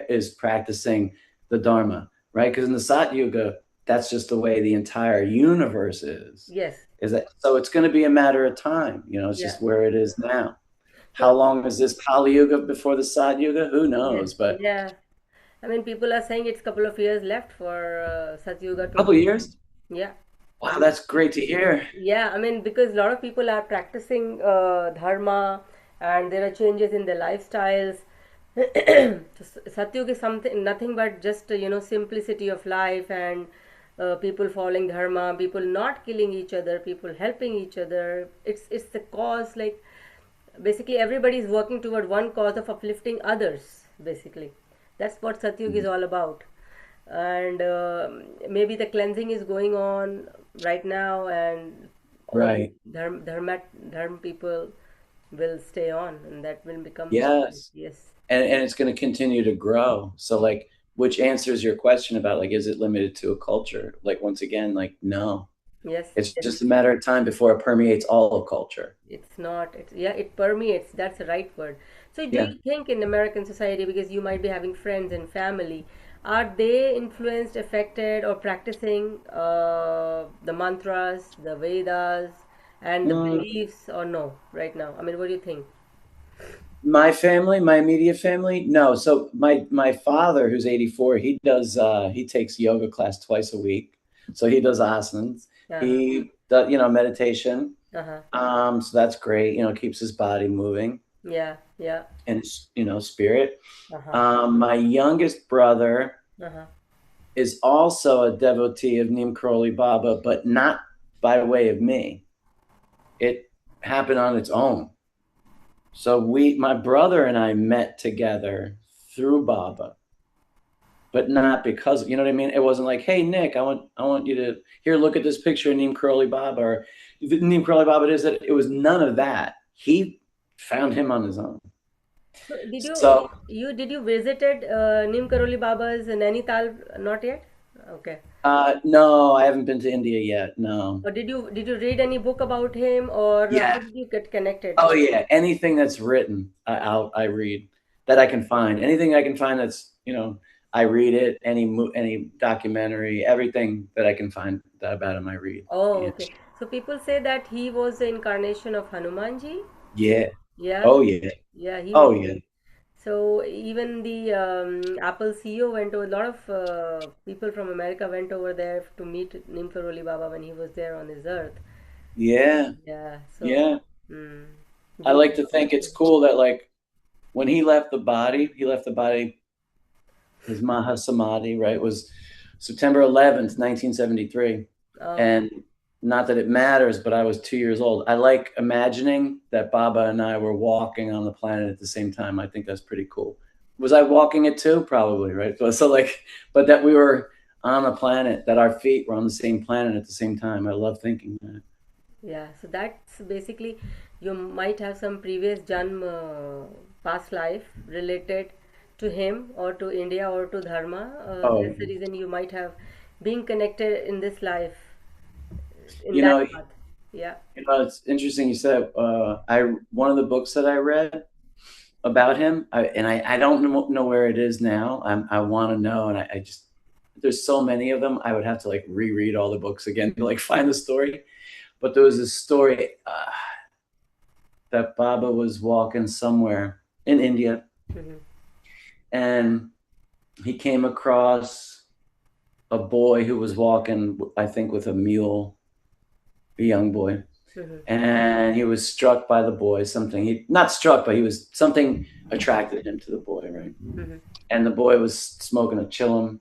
is practicing the Dharma, right? Because in the Sat Yuga, that's just the way the entire universe is. Yes. Is that so? It's going to be a matter of time. You know, it's Yeah. just where it is now. How So long is this Kali Yuga before the Sat Yuga? Who yeah. knows? But Yeah. I mean, people are saying it's couple of years left for Satyuga a to couple of be. years. Yeah. Wow, that's great to hear. Yeah, I mean, because a lot of people are practicing dharma and there are changes in their lifestyles. Satyuga is something, nothing but just, you know, simplicity of life and people following dharma, people not killing each other, people helping each other. It's the cause, like, basically everybody is working toward one cause of uplifting others, basically. That's what Satyuga is all about. And maybe the cleansing is going on right now, and all the Right. dharma people will stay on, and that will become Yes. yes, And it's going to continue to grow. So, like, which answers your question about, like, is it limited to a culture? Like, once again, like, no, yes, it's yes. just a matter of time before it permeates all of culture. It's not. It's yeah. It permeates. That's the right word. So, do Yeah. you think in American society, because you might be having friends and family, are they influenced, affected, or practicing the mantras, the Vedas, and the Mm, beliefs, or no? Right now, I mean, what do you think? my family, my immediate family, no. So my father, who's 84, he takes yoga class twice a week. So he does asanas. Uh-huh. He does, meditation. Uh-huh. So that's great. Keeps his body moving Yeah. Yeah. and spirit. Uh-huh. My youngest brother Uh-huh. is also a devotee of Neem Karoli Baba, but not by way of me. it happened on its own. So my brother and I met together through Baba, but not because, you know what I mean? It wasn't like, hey, Nick, I want you to here, look at this picture of Neem Karoli Baba, or Neem Karoli Baba. It was none of that. He found him on his own. So So did you visited Neem Karoli Baba's Nainital? Not yet. Okay. no, I haven't been to India yet. No. Or did you read any book about him, or how Yeah. did you get connected? Oh yeah. Anything that's written, I read that I can find. Anything I can find that's, I read it. Any documentary, everything that I can find that about him, I read. Oh, Yeah. okay. So people say that he was the incarnation of Hanumanji. Yeah. Yeah, Oh yeah. yeah, he Oh was. yeah. So even the Apple CEO went over. A lot of people from America went over there to meet Neem Karoli Baba when he was there on his earth. Yeah. Yeah. So, Yeah. mm, I they like to think it's cool that like when he left the body, his Mahasamadhi, right, was September 11th, 1973. oh, And not that it matters, but I was 2 years old. I like imagining that Baba and I were walking on the planet at the same time. I think that's pretty cool. Was I walking it too? Probably, right? So like, but that we were on the planet, that our feet were on the same planet at the same time. I love thinking that. yeah. So that's basically you might have some previous Janm past life related to him or to India or to Dharma. Oh, That's the reason you might have been connected in this life in you that know, path. Yeah. it's interesting you said. I one of the books that I read about him, I don't know where it is now. I want to know, and I just there's so many of them. I would have to like reread all the books again to like find the story. But there was this story that Baba was walking somewhere in India, Hmm. and he came across a boy who was walking, I think, with a mule, a young boy, Hmm. and he was struck by the boy. Something he not struck, but he was something attracted him to the boy, right? Hmm. And the boy was smoking a chillum,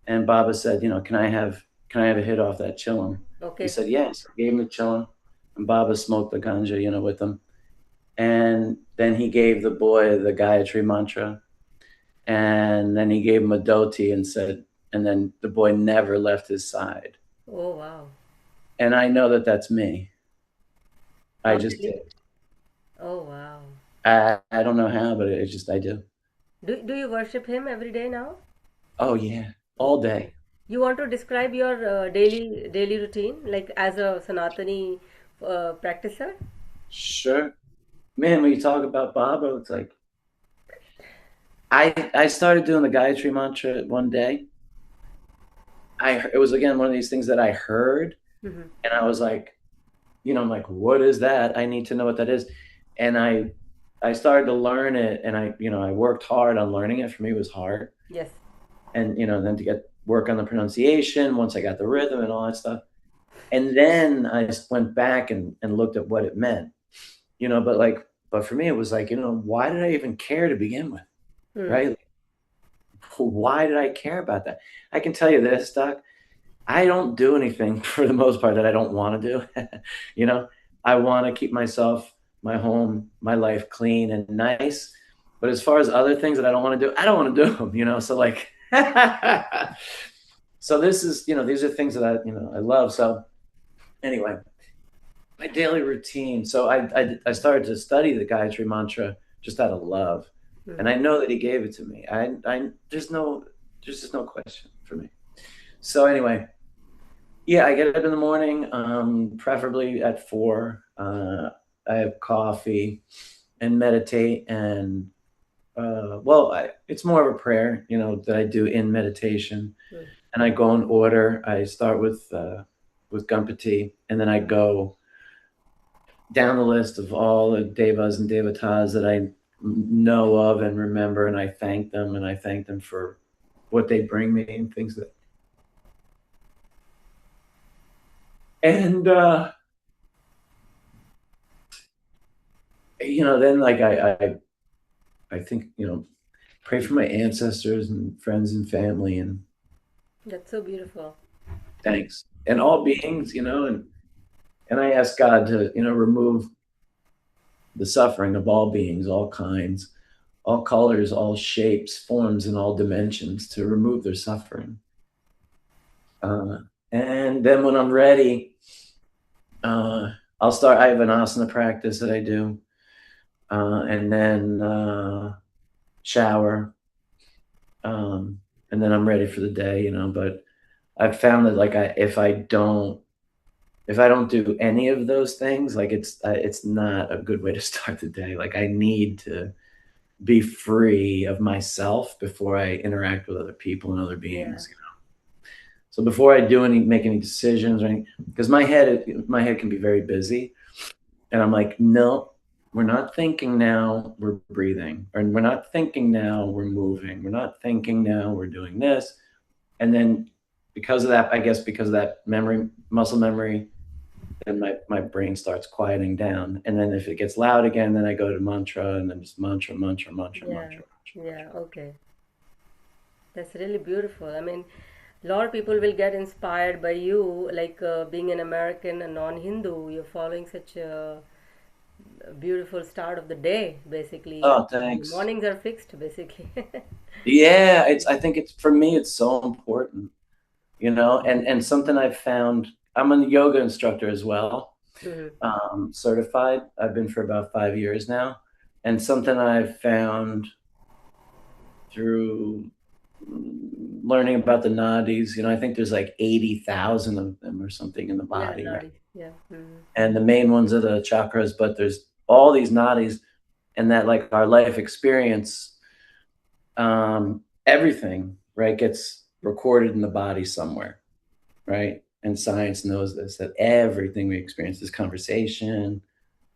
and Baba said, can I have a hit off that chillum? He Okay. said yes. I gave him the chillum, and Baba smoked the ganja, with him. And then he gave the boy the Gayatri mantra, and then he gave him a dhoti and said, and then the boy never left his side. Oh, wow. And I know that that's me. I Oh, just really? did. Oh, wow. I don't know how, but I do. Do you worship him every day now? Oh yeah, all day. You want to describe your daily routine, like as a Sanatani practicer? Sure. Man, when you talk about Baba, it's like I started doing the Gayatri mantra one day. It was again one of these things that I heard, Hmm. and I was like, I'm like, what is that? I need to know what that is. And I started to learn it, and I worked hard on learning it. For me, it was hard, Yes. and then to get work on the pronunciation once I got the rhythm and all that stuff. And then I just went back and looked at what it meant, but for me, it was like, why did I even care to begin with, Hmm. right? Why did I care about that? I can tell you this, Doc. I don't do anything for the most part that I don't want to do. you know, I want to keep myself, my home, my life clean and nice. But as far as other things that I don't want to do, I don't want to do them. So like, so this is, these are things that I love. So anyway, my daily routine. So I started to study the Gayatri mantra just out of love, and Hmm. I know that he gave it to me. There's just no question for me. So anyway, yeah, I get up in the morning, preferably at 4. I have coffee and meditate, and it's more of a prayer, that I do in meditation, Hmm. and I go in order. I start with Gampati, and then I go down the list of all the devas and devatas that I know of and remember, and I thank them for what they bring me and things that. And then like I think pray for my ancestors and friends and family, and That's so beautiful. thanks and all beings, and And I ask God to, remove the suffering of all beings, all kinds, all colors, all shapes, forms, and all dimensions, to remove their suffering. And then when I'm ready, I'll start. I have an asana practice that I do, and then shower, and then I'm ready for the day. But I've found that if I don't do any of those things, it's not a good way to start the day. Like, I need to be free of myself before I interact with other people and other beings. So before I make any decisions or anything, because my head can be very busy, and I'm like, no, we're not thinking now, we're breathing, or we're not thinking now, we're moving, we're not thinking now, we're doing this. And then because of that, I guess because of that muscle memory, then my brain starts quieting down. And then if it gets loud again, then I go to mantra, and then just mantra, mantra, mantra, mantra. Yeah, okay. That's really beautiful. I mean, a lot of people will get inspired by you, like being an American, a non-Hindu. You're following such a beautiful start of the day, basically. Oh, The thanks. mornings are fixed, basically. Yeah, I think it's, for me, it's so important, and something I've found. I'm a yoga instructor as well, certified. I've been for about 5 years now, and something I've found through learning about the nadis. I think there's like 80,000 of them or something in the Yeah, body, right? Nadi. Yeah. And the main ones are the chakras, but there's all these nadis, and that, like, our life experience, everything, right, gets recorded in the body somewhere, right? And science knows this, that everything we experience, this conversation,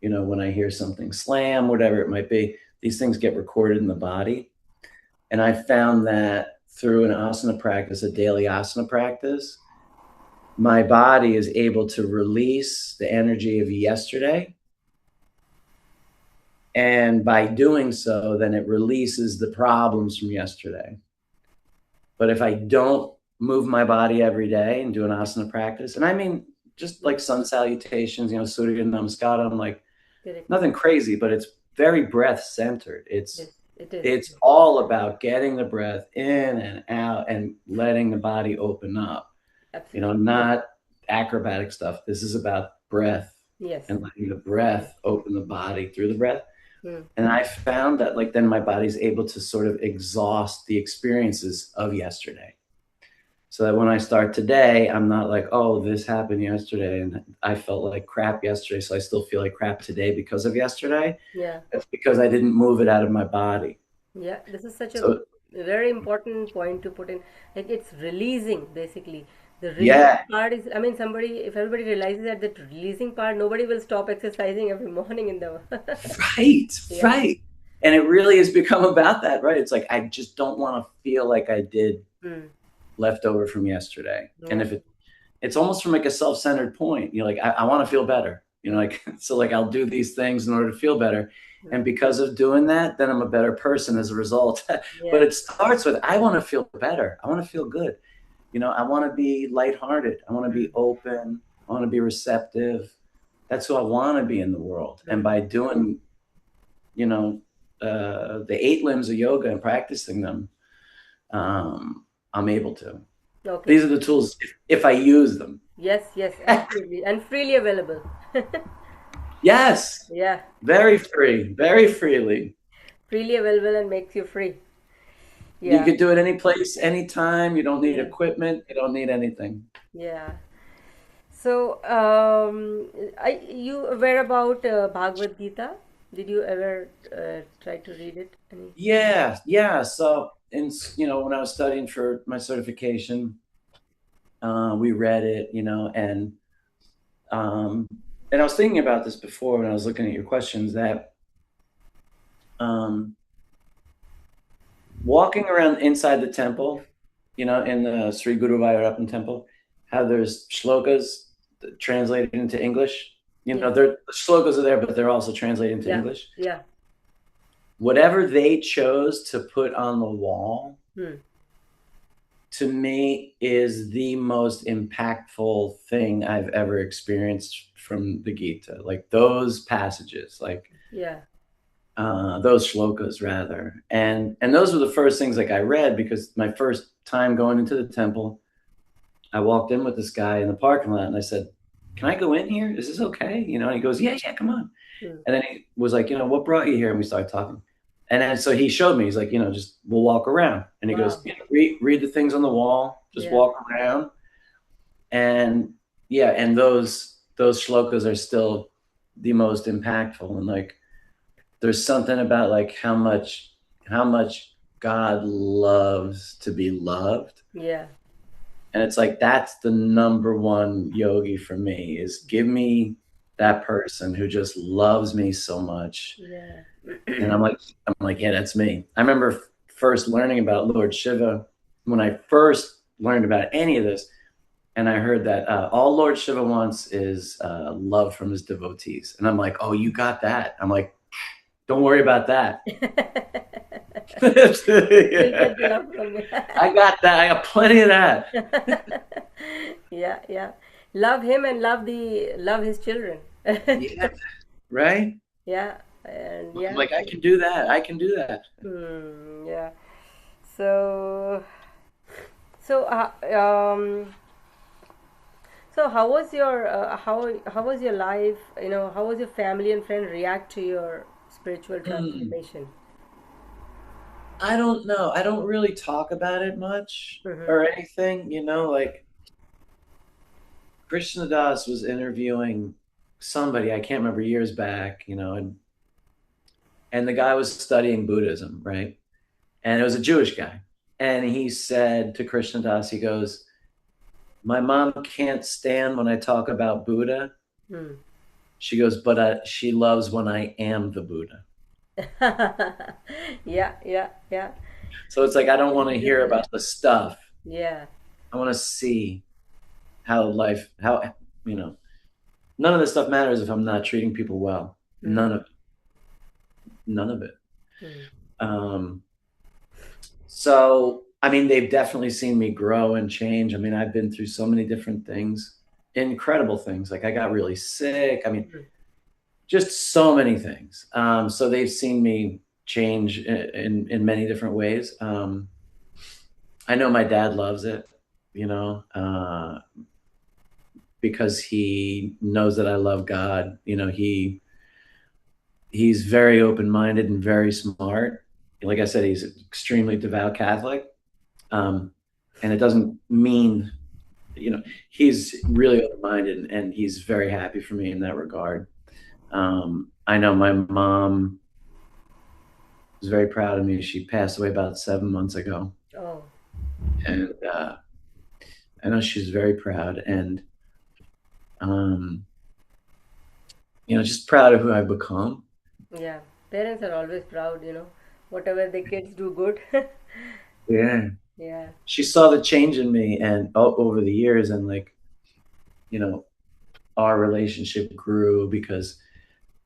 when I hear something slam, whatever it might be, these things get recorded in the body. And I found that through an asana practice, a daily asana practice, my body is able to release the energy of yesterday. And by doing so, then it releases the problems from yesterday. But if I don't move my body every day and do an asana practice, and I mean just like sun salutations, Surya Namaskaram, like Correct. nothing crazy, but it's very breath centered. Yes, it is. It's all about getting the breath in and out and letting the body open up. Absolutely. Not acrobatic stuff. This is about breath. Yes. And letting the breath open the body through the breath. Mm. And I found that, like, then my body's able to sort of exhaust the experiences of yesterday. So that when I start today, I'm not like, oh, this happened yesterday and I felt like crap yesterday, so I still feel like crap today because of yesterday. Yeah. That's because I didn't move it out of my body. Yeah, this is such a very important point to put in. Like, it's releasing, basically. The release part is, I mean, if everybody realizes that the releasing part, nobody will stop exercising every morning in the. Right, Yeah. right. And it really has become about that, right? It's like, I just don't want to feel like I did leftover from yesterday. And if it's almost from like a self-centered point, like, I want to feel better, like, so like I'll do these things in order to feel better. And because of doing that, then I'm a better person as a result. But it starts with, I want to feel better. I want to feel good. I want to be lighthearted. I want to be open. I want to be receptive. That's who I want to be in the world. And by doing, the 8 limbs of yoga and practicing them, I'm able to. Okay. These are the tools if I use them. Yes, absolutely. And freely available. Yes. Yeah. Very freely. Freely available and makes you free. You Yeah. could do it any place, anytime. You don't need equipment. You don't need anything. Yeah. So, you aware about Bhagavad Gita? Did you ever try to read it? Yeah. So, when I was studying for my certification, we read it, and I was thinking about this before when I was looking at your questions, that walking around inside the temple, in the Sri Guru Vayarappan temple, how there's shlokas translated into English. The shlokas are there, but they're also translated into English. Yeah. Whatever they chose to put on the wall to me is the most impactful thing I've ever experienced from the Gita. Like those passages, like Yeah. those shlokas rather. And those were the first things like I read, because my first time going into the temple, I walked in with this guy in the parking lot and I said, "Can I go in here? Is this okay?" You know, and he goes, "Yeah, yeah, come on." Mm. And then he was like, "What brought you here?" And we started talking. And then so he showed me, he's like, just we'll walk around. And he goes, Wow. read the things on the wall, just Yeah. walk around. And yeah, and those shlokas are still the most impactful. And like there's something about like how much God loves to be loved. Yeah. And it's like that's the number one yogi for me, is give me that person who just loves me so much. Yeah. And I'm like, yeah, that's me. I remember first learning about Lord Shiva, when I first learned about any of this, and I heard that all Lord Shiva wants is love from his devotees. And I'm like, oh, you got that. I'm like, don't worry about that. You'll Yeah. get the love from me. I got that. I got plenty of that. Yeah, yeah. Love him and love his children. Yeah, right? Yeah, and I'm yeah. like, I can do that. I can do that. Yeah. So, so, so how was your life? How was your family and friend react to your spiritual Hmm. transformation? I don't know. I don't really talk about it much Mm-hmm. or anything, like Krishna Das was interviewing somebody, I can't remember, years back, and the guy was studying Buddhism, right? And it was a Jewish guy. And he said to Krishna Das, he goes, "My mom can't stand when I talk about Buddha." Mm. She goes, "But she loves when I am the Buddha." Yeah, yeah, yeah. So it's like, I don't want to hear Beautiful. about the stuff. Yeah. I want to see how, none of this stuff matters if I'm not treating people well. Mm. None of it. Mm. Um, so, I mean, they've definitely seen me grow and change. I mean, I've been through so many different things, incredible things. Like I got really sick. I mean, Mm. just so many things. So they've seen me change in many different ways. I know my dad loves it, you know, because he knows that I love God. He's very open-minded and very smart. Like I said, he's an extremely devout Catholic. Um, and it doesn't mean, you know, he's really open-minded, and he's very happy for me in that regard. I know my mom was very proud of me. She passed away about 7 months ago. Oh, And I know she's very proud, and, um, just proud of who I've become. yeah. Parents are always proud, whatever the kids do good. Yeah. Yeah. She saw the change in me and over the years, and like, you know, our relationship grew because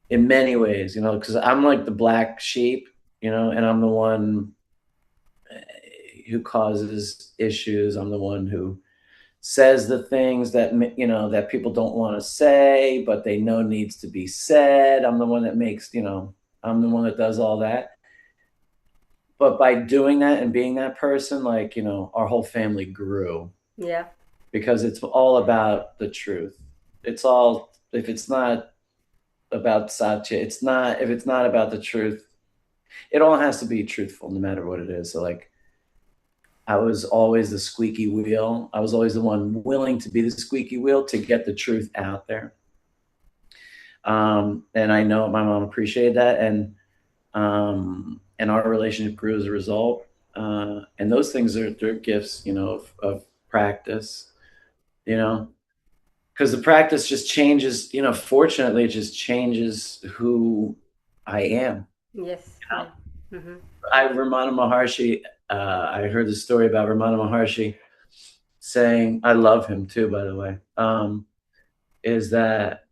in many ways, because I'm like the black sheep, and I'm the one who causes issues. I'm the one who says the things that that people don't want to say, but they know needs to be said. I'm the one that makes, I'm the one that does all that. But by doing that and being that person, like, our whole family grew, Yeah. because it's all about the truth. It's all, if it's not about satya, if it's not about the truth, it all has to be truthful no matter what it is. So like, I was always the squeaky wheel. I was always the one willing to be the squeaky wheel to get the truth out there. And I know my mom appreciated that, and our relationship grew as a result. And those things they're gifts, of practice, because the practice just changes. Fortunately, it just changes who I am. Yes. You Yeah. know? Mm-hmm. Ramana Maharshi. I heard the story about Ramana Maharshi saying, I love him too, by the way, is that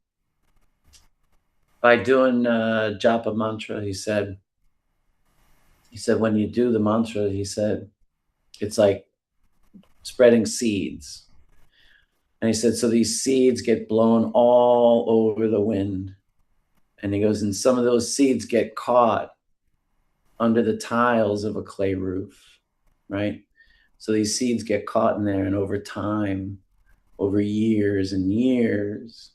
by doing japa mantra, he said, when you do the mantra, he said, it's like spreading seeds. And he said, so these seeds get blown all over the wind. And he goes, and some of those seeds get caught under the tiles of a clay roof, right? So these seeds get caught in there, and over time, over years and years,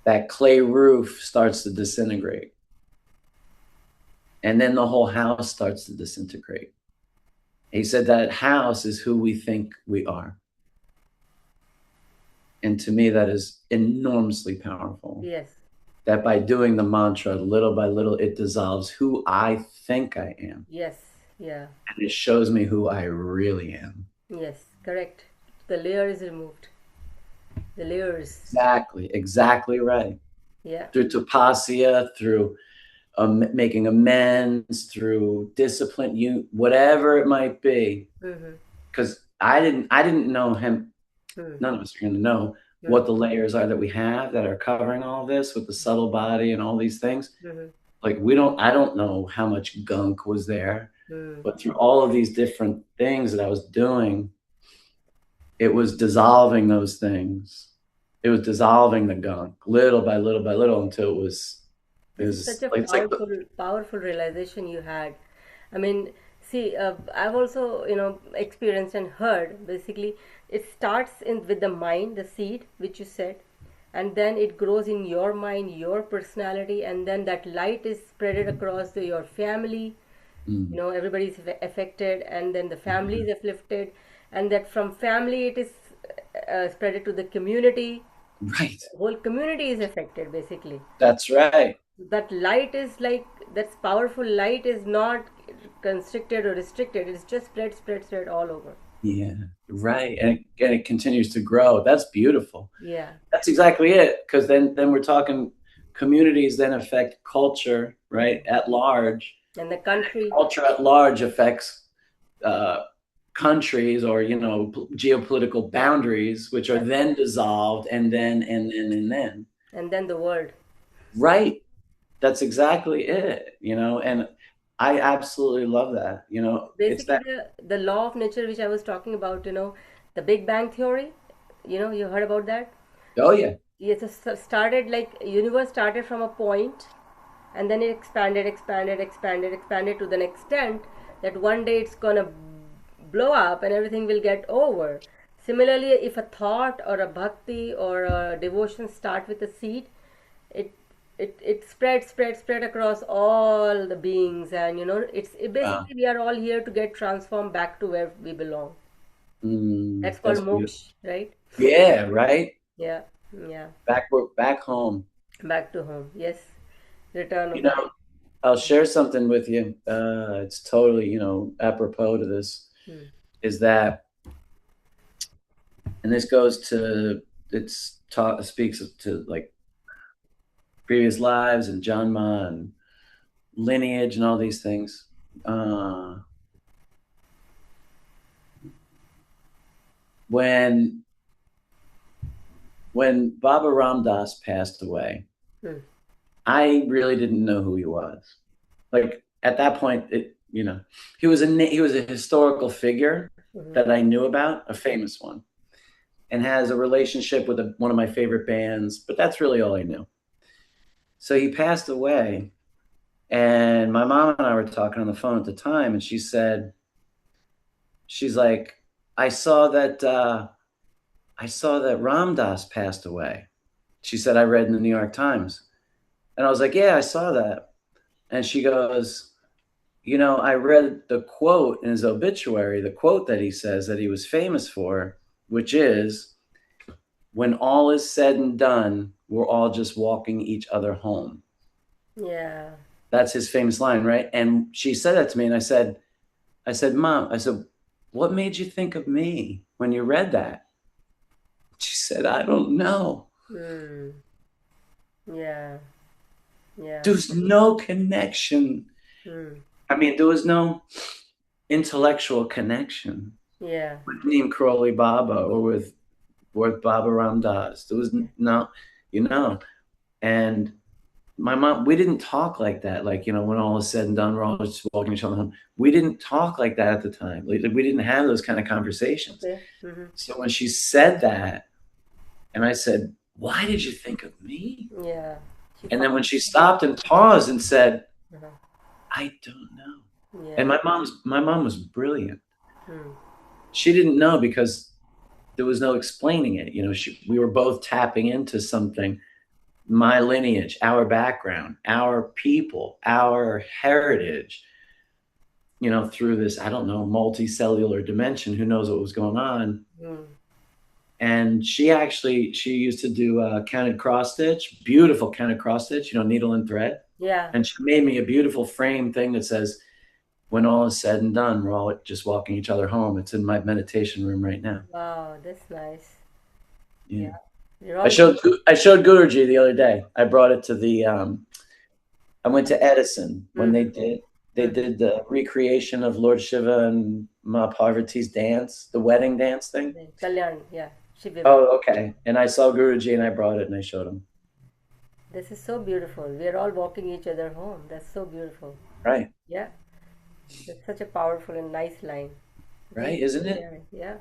that clay roof starts to disintegrate. And then the whole house starts to disintegrate. He said that house is who we think we are. And to me, that is enormously powerful. Yes. That by doing the mantra little by little, it dissolves who I think I am. Yes. Yeah. And it shows me who I really am. Yes. Correct. The layer is removed. The layers. Exactly right. Yeah. Through tapasya, through making amends, through discipline, whatever it might be. Because I didn't know him. None of us are going to know what the layers are that we have that are covering all this with the subtle body and all these things. Like I don't know how much gunk was there, but through all of these different things that I was doing, it was dissolving those things. It was dissolving the gunk little by little until it was such a powerful realization you had. I mean, see, I've also, experienced and heard, basically, it starts with the mind, the seed, which you said, and then it grows in your mind, your personality, and then that light is spreaded across your family. Everybody's affected, and then the family is uplifted, and that from family it is spreaded to the community. Right. The whole community is affected, basically. That's right. That light is like, that's powerful light is not constricted or restricted. It's just spread all over. Yeah, right. And it continues to grow. That's beautiful. Yeah. That's exactly it. Because then we're talking communities then affect culture, right, at large. And the country. Culture at large affects countries or, geopolitical boundaries, which are then dissolved and then. And then the world. Right. That's exactly it, and I absolutely love that, Basically, the law of nature, which I was talking about, the Big Bang Theory, you heard about that? Oh, yeah. Yes, it started like universe started from a point, and then it expanded to the extent that one day it's gonna blow up and everything will get over. Similarly, if a thought or a bhakti or a devotion start with a seed, it spread across all the beings, and basically we are all here to get transformed back to where we belong. That's called moksha, right? Yeah, right. Yeah. Back home. Back to home. Yes. Return. I'll share something with you. It's totally, apropos to this. Is that, and this goes to, speaks to like previous lives and Janma and lineage and all these things. When Baba Ram Das passed away, I really didn't know who he was. Like at that point, he was a historical figure that I knew about, a famous one, and has a relationship with one of my favorite bands, but that's really all I knew. So he passed away, and my mom and I were talking on the phone at the time, and she's like, I saw that Ram Dass passed away. She said, I read in the New York Times. And I was like, yeah, I saw that. And she goes, I read the quote in his obituary, the quote that he says that he was famous for, which is, when all is said and done, we're all just walking each other home. Yeah. That's his famous line, right? And she said that to me, and I said, Mom, what made you think of me when you read that? She said, I don't know. Yeah. There's no connection. I mean, there was no intellectual connection. Yeah. With Neem Karoli Baba or with Baba Ram Das. There was no, and my mom, we didn't talk like that. Like, you know, when all is said and done, we're all just walking each other home. We didn't talk like that at the time. Like, we didn't have those kind of conversations. Okay. Mm-hmm. So when she said that, and I said, "Why did you think of me?" Yeah. And then when she stopped and paused and said, Uh-huh. "I don't know." Yeah. And my mom was brilliant. Hmm. She didn't know because there was no explaining it. You know, we were both tapping into something, my lineage, our background, our people, our heritage, you know, through this, I don't know, multicellular dimension. Who knows what was going on? Hmm. And she used to do counted cross stitch, beautiful counted cross stitch, you know, needle and thread. Yeah. And she made me a beautiful frame thing that says, "When all is said and done, we're all just walking each other home." It's in my meditation room right now. Wow, that's nice. Yeah. Yeah. You're I all showed Guruji the other day. I brought it to the I went to Edison when mm-hmm. they did the recreation of Lord Shiva and Ma Parvati's dance, the wedding dance thing. Kalyan, yeah. Shiva. Oh, okay. And I saw Guruji and I brought it and I showed him. This is so beautiful. We are all walking each other home. That's so beautiful. Right. Yeah. That's such a powerful and nice line. Thank Right, you isn't for it? sharing. Yeah.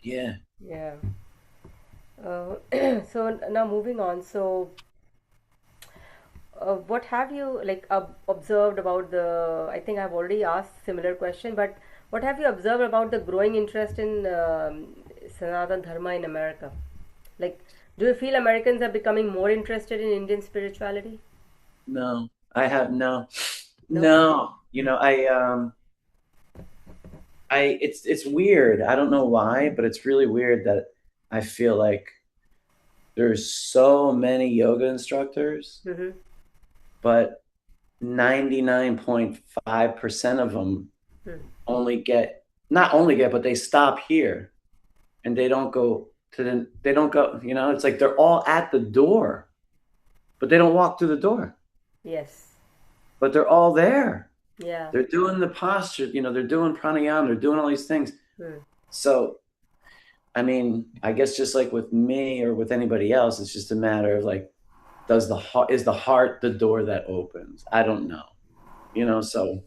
Yeah. Yeah. So now moving on. So, what have you like observed about the? I think I've already asked similar question, but what have you observed about the growing interest in Sanatan Dharma in America? Like, do you feel Americans are becoming more interested in Indian spirituality? No, I have no. No. No. You know, it's weird. I don't know why, but it's really weird that I feel like there's so many yoga instructors, Mm-hmm. but 99.5% of them only get, not only get, but they stop here and they don't go they don't go, you know, it's like they're all at the door, but they don't walk through the door, Yes. but they're all there. Yeah. They're doing the posture, you know, they're doing pranayama, they're doing all these things. Mm. So, I mean, I guess just like with me or with anybody else, it's just a matter of like, is the heart the door that opens? I don't know, you know, so,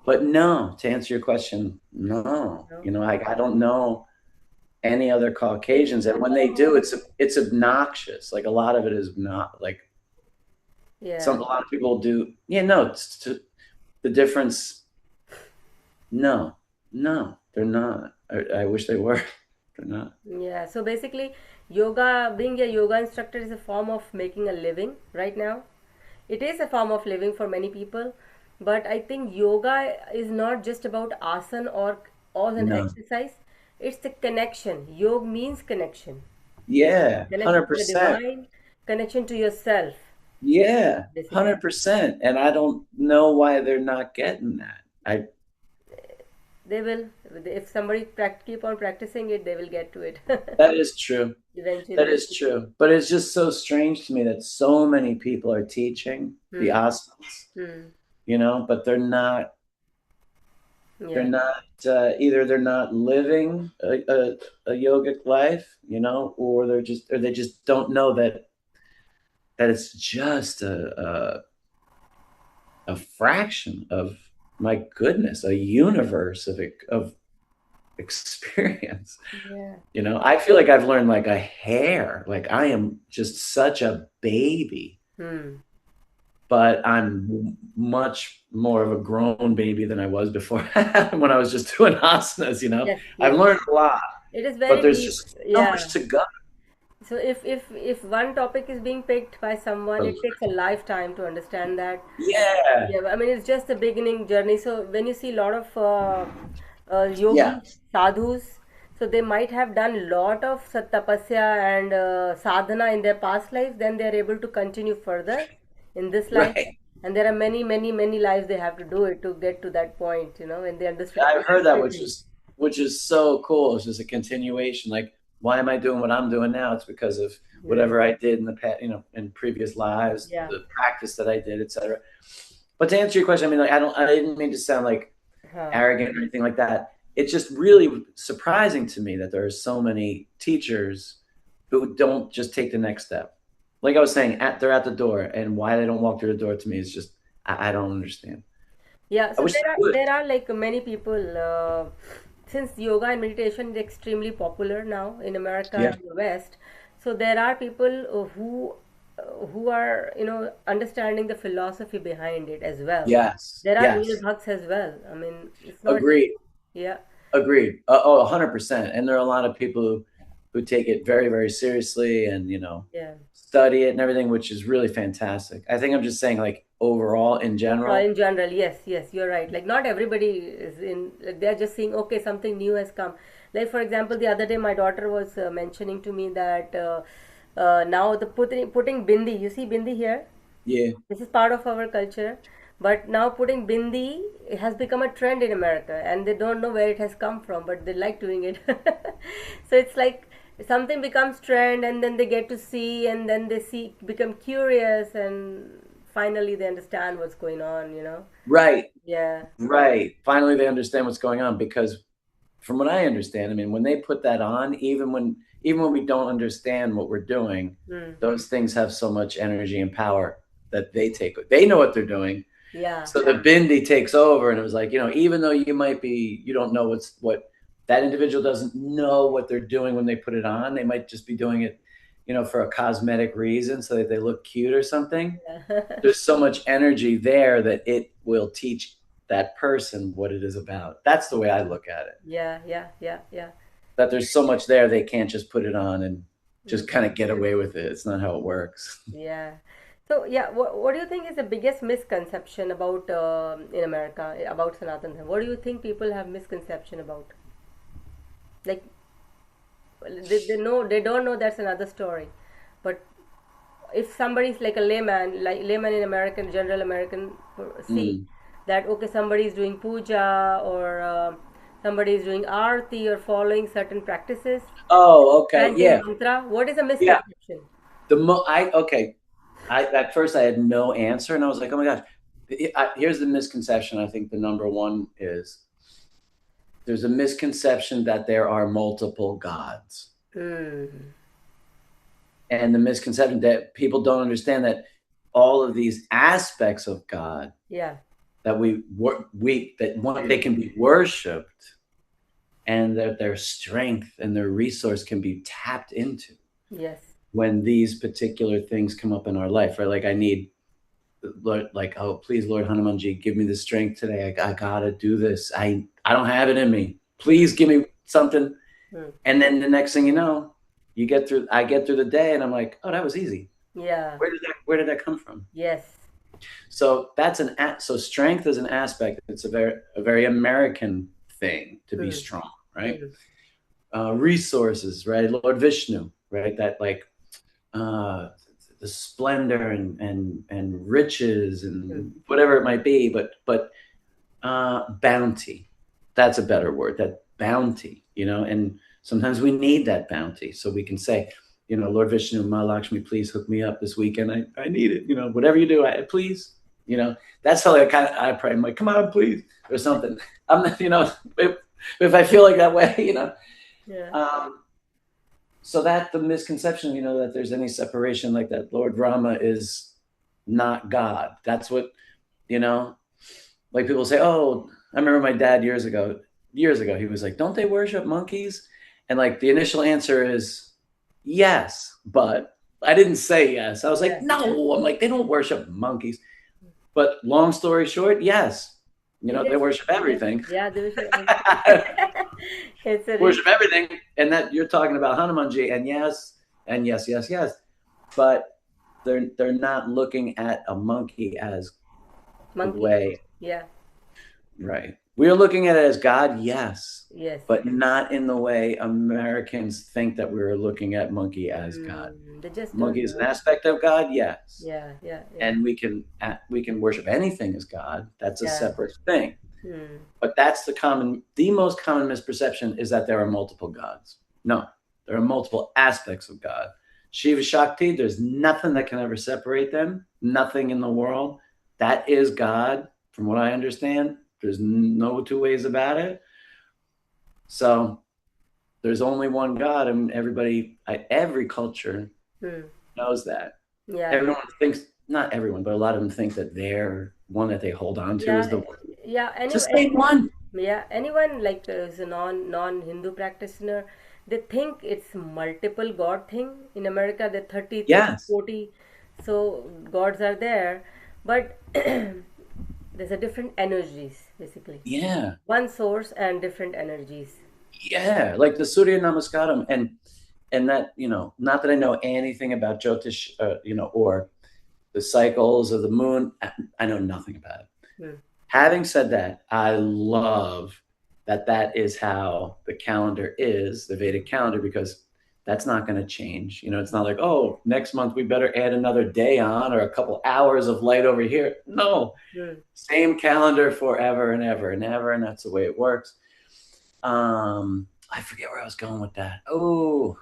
but no, to answer your question, no, No. you know, I don't know any other It's Caucasians. And when they do, it's obnoxious. Like a lot of it is not like yeah. a lot of people do. Yeah, no, the difference. No, no, they're not. I wish they were. They're not. Yeah. So basically, yoga, being a yoga instructor is a form of making a living right now. It is a form of living for many people, but I think yoga is not just about asana or an No. exercise. It's the connection. Yoga means connection. Yeah, Connection to the 100%. divine, connection to yourself, Yeah, basically. 100%. And I don't know why they're not getting that. I They will, if somebody keep on practicing it, they will get to it That is true. That eventually. is true. But it's just so strange to me that so many people are teaching the Hmm. asanas, Hmm. you know, but they're Yeah. not either they're not living a yogic life, you know, or they just don't know that it's just a fraction of, my goodness, a universe of experience. Yeah. You know, I feel like I've learned like a hair. Like I am just such a baby, Hmm. but I'm much more of a grown baby than I was before when I was just doing asanas, you know. Yes. I've Yes. learned a lot, It is but very there's deep. just so much Yeah. to go. So if one topic is being picked by someone, Oh, it takes a lifetime to understand that. yeah, Yeah, I mean it's just the beginning journey. So when you see a lot of yeah, yogis, sadhus, so they might have done lot of tapasya and sadhana in their past lives. Then they are able to continue further in this life. right. And there are many, many, many lives they have to do it to get to that point. You know, when they understood I've heard that, everything. which is so cool. It's just a continuation. Like, why am I doing what I'm doing now? It's because of Mm. whatever I did in the past, you know, in previous lives, Yeah. the practice that I did, etc. But to answer your question, I mean, like, I didn't mean to sound like Huh. arrogant or anything like that. It's just really surprising to me that there are so many teachers who don't just take the next step. like I was saying, they're at the door, and why they don't walk through the door to me is just I don't understand. Yeah, I so wish they would. there are like many people, since yoga and meditation is extremely popular now in America Yeah. and the West. So there are people who are, understanding the philosophy behind it as well. Yes. There are real Yes. bhakts as well. I mean, it's not just, Agreed. yeah, Agreed. 100%. And there are a lot of people who take it very, very seriously and, yeah. study it and everything, which is really fantastic. I think I'm just saying, like, overall in Overall, general. in general, yes, yes, you're right. Like, not everybody is in, like, they're just saying, okay, something new has come. Like, for example, the other day, my daughter was mentioning to me that now the putting bindi, you see bindi here? Yeah. This is part of our culture. But now putting bindi has become a trend in America, and they don't know where it has come from, but they like doing it. So it's like something becomes trend, and then they get to see, and then they see, become curious, and finally they understand what's going on. Right. Yeah. Right. Finally, they understand what's going on because from what I understand, I mean, when they put that on, even when we don't understand what we're doing, Mm. those things have so much energy and power that they know what they're doing. Yeah. So the bindi takes over, and it was like, even though you don't know what that individual doesn't know what they're doing when they put it on. They might just be doing it, for a cosmetic reason so that they look cute or something. Yeah. There's so much energy there that it will teach that person what it is about. That's the way I look at it. Yeah. Yeah. Yeah. Yeah. That there's so much there they can't just put it on and just Mm. kind of get away with it. It's not how it works. Yeah. So yeah, what do you think is the biggest misconception about in America about Sanatan Dharma? What do you think people have misconception about? Like they know they don't know that's another story, but if somebody's like a layman, like layman in American general American see Mm. that okay somebody is doing puja or somebody is doing arti or following certain practices, Oh, okay. chanting Yeah. mantra. What is a Yeah. misconception? Okay. I At first I had no answer, and I was like, oh my gosh. Here's the misconception. I think the number one is there's a misconception that there are multiple gods, Mm. and the misconception that people don't understand that all of these aspects of God Yeah. that they can be worshipped, and that their strength and their resource can be tapped into Yes. when these particular things come up in our life, right? Like I need, Lord, like, oh, please, Lord Hanumanji, give me the strength today. I gotta do this. I don't have it in me. Mm. Please give me something. Mm. And then the next thing you know, I get through the day, and I'm like, oh, that was easy. Yeah. Where did that come from? Yes. So so strength is an aspect. It's a very American thing to be Mm. strong, right? Mm. Resources, right? Lord Vishnu, right? That like uh, the splendor and riches Mm. and whatever it might be, but bounty. That's a better word. That bounty, and sometimes we need that bounty so we can say, Lord Vishnu, Ma Lakshmi, please hook me up this weekend. I need it. Whatever you do, please. That's how I pray. I'm like, come on, please, or something. I'm not, if I feel like that way, Yeah. Um, so that the misconception, that there's any separation like that. Lord Rama is not God. That's what, you know, like people say, oh, I remember my dad years ago, he was like, don't they worship monkeys? And like the initial answer is yes, but I didn't say yes. I was like, Yeah. no, I'm like, they don't worship monkeys. But long story short, yes, It they is. worship Yeah. everything. Yeah. They wish it's a real. Worship everything. And that you're talking about Hanumanji, and yes, yes, yes. But they're not looking at a monkey as the Monkey. way. Yeah. Right. We're looking at it as God, yes, Yes. but not in the way Americans think that we're looking at monkey as God. They just don't Monkey is an know. aspect of God, yes, Yeah. Yeah. Yeah. and we can worship anything as God. That's a Yeah. separate thing. Hmm. But that's the most common misperception is that there are multiple gods. No, there are multiple aspects of God. Shiva Shakti, there's nothing that can ever separate them. Nothing in the world. That is God, from what I understand. There's no two ways about it. So there's only one God, and every culture Hmm. knows that. Yeah. Everyone thinks, not everyone, but a lot of them think that their one that they hold on to is Yeah. the one. Yeah. It's the same one. Yeah, anyone like is a non-Hindu practitioner, they think it's multiple god thing. In America, the 33, Yes. 40, so gods are there, but there's a different energies basically. Yeah. One source and different energies. Yeah. Like the Surya Namaskaram, and that, not that I know anything about Jyotish, or the cycles of the moon. I know nothing about it. Hmm. Having said that, I love that that is how the calendar is, the Vedic calendar, because that's not going to change. It's not like, oh, next month we better add another day on or a couple hours of light over here. No, Hmm. same calendar forever and ever and ever, and that's the way it works. I forget where I was going with that. Oh,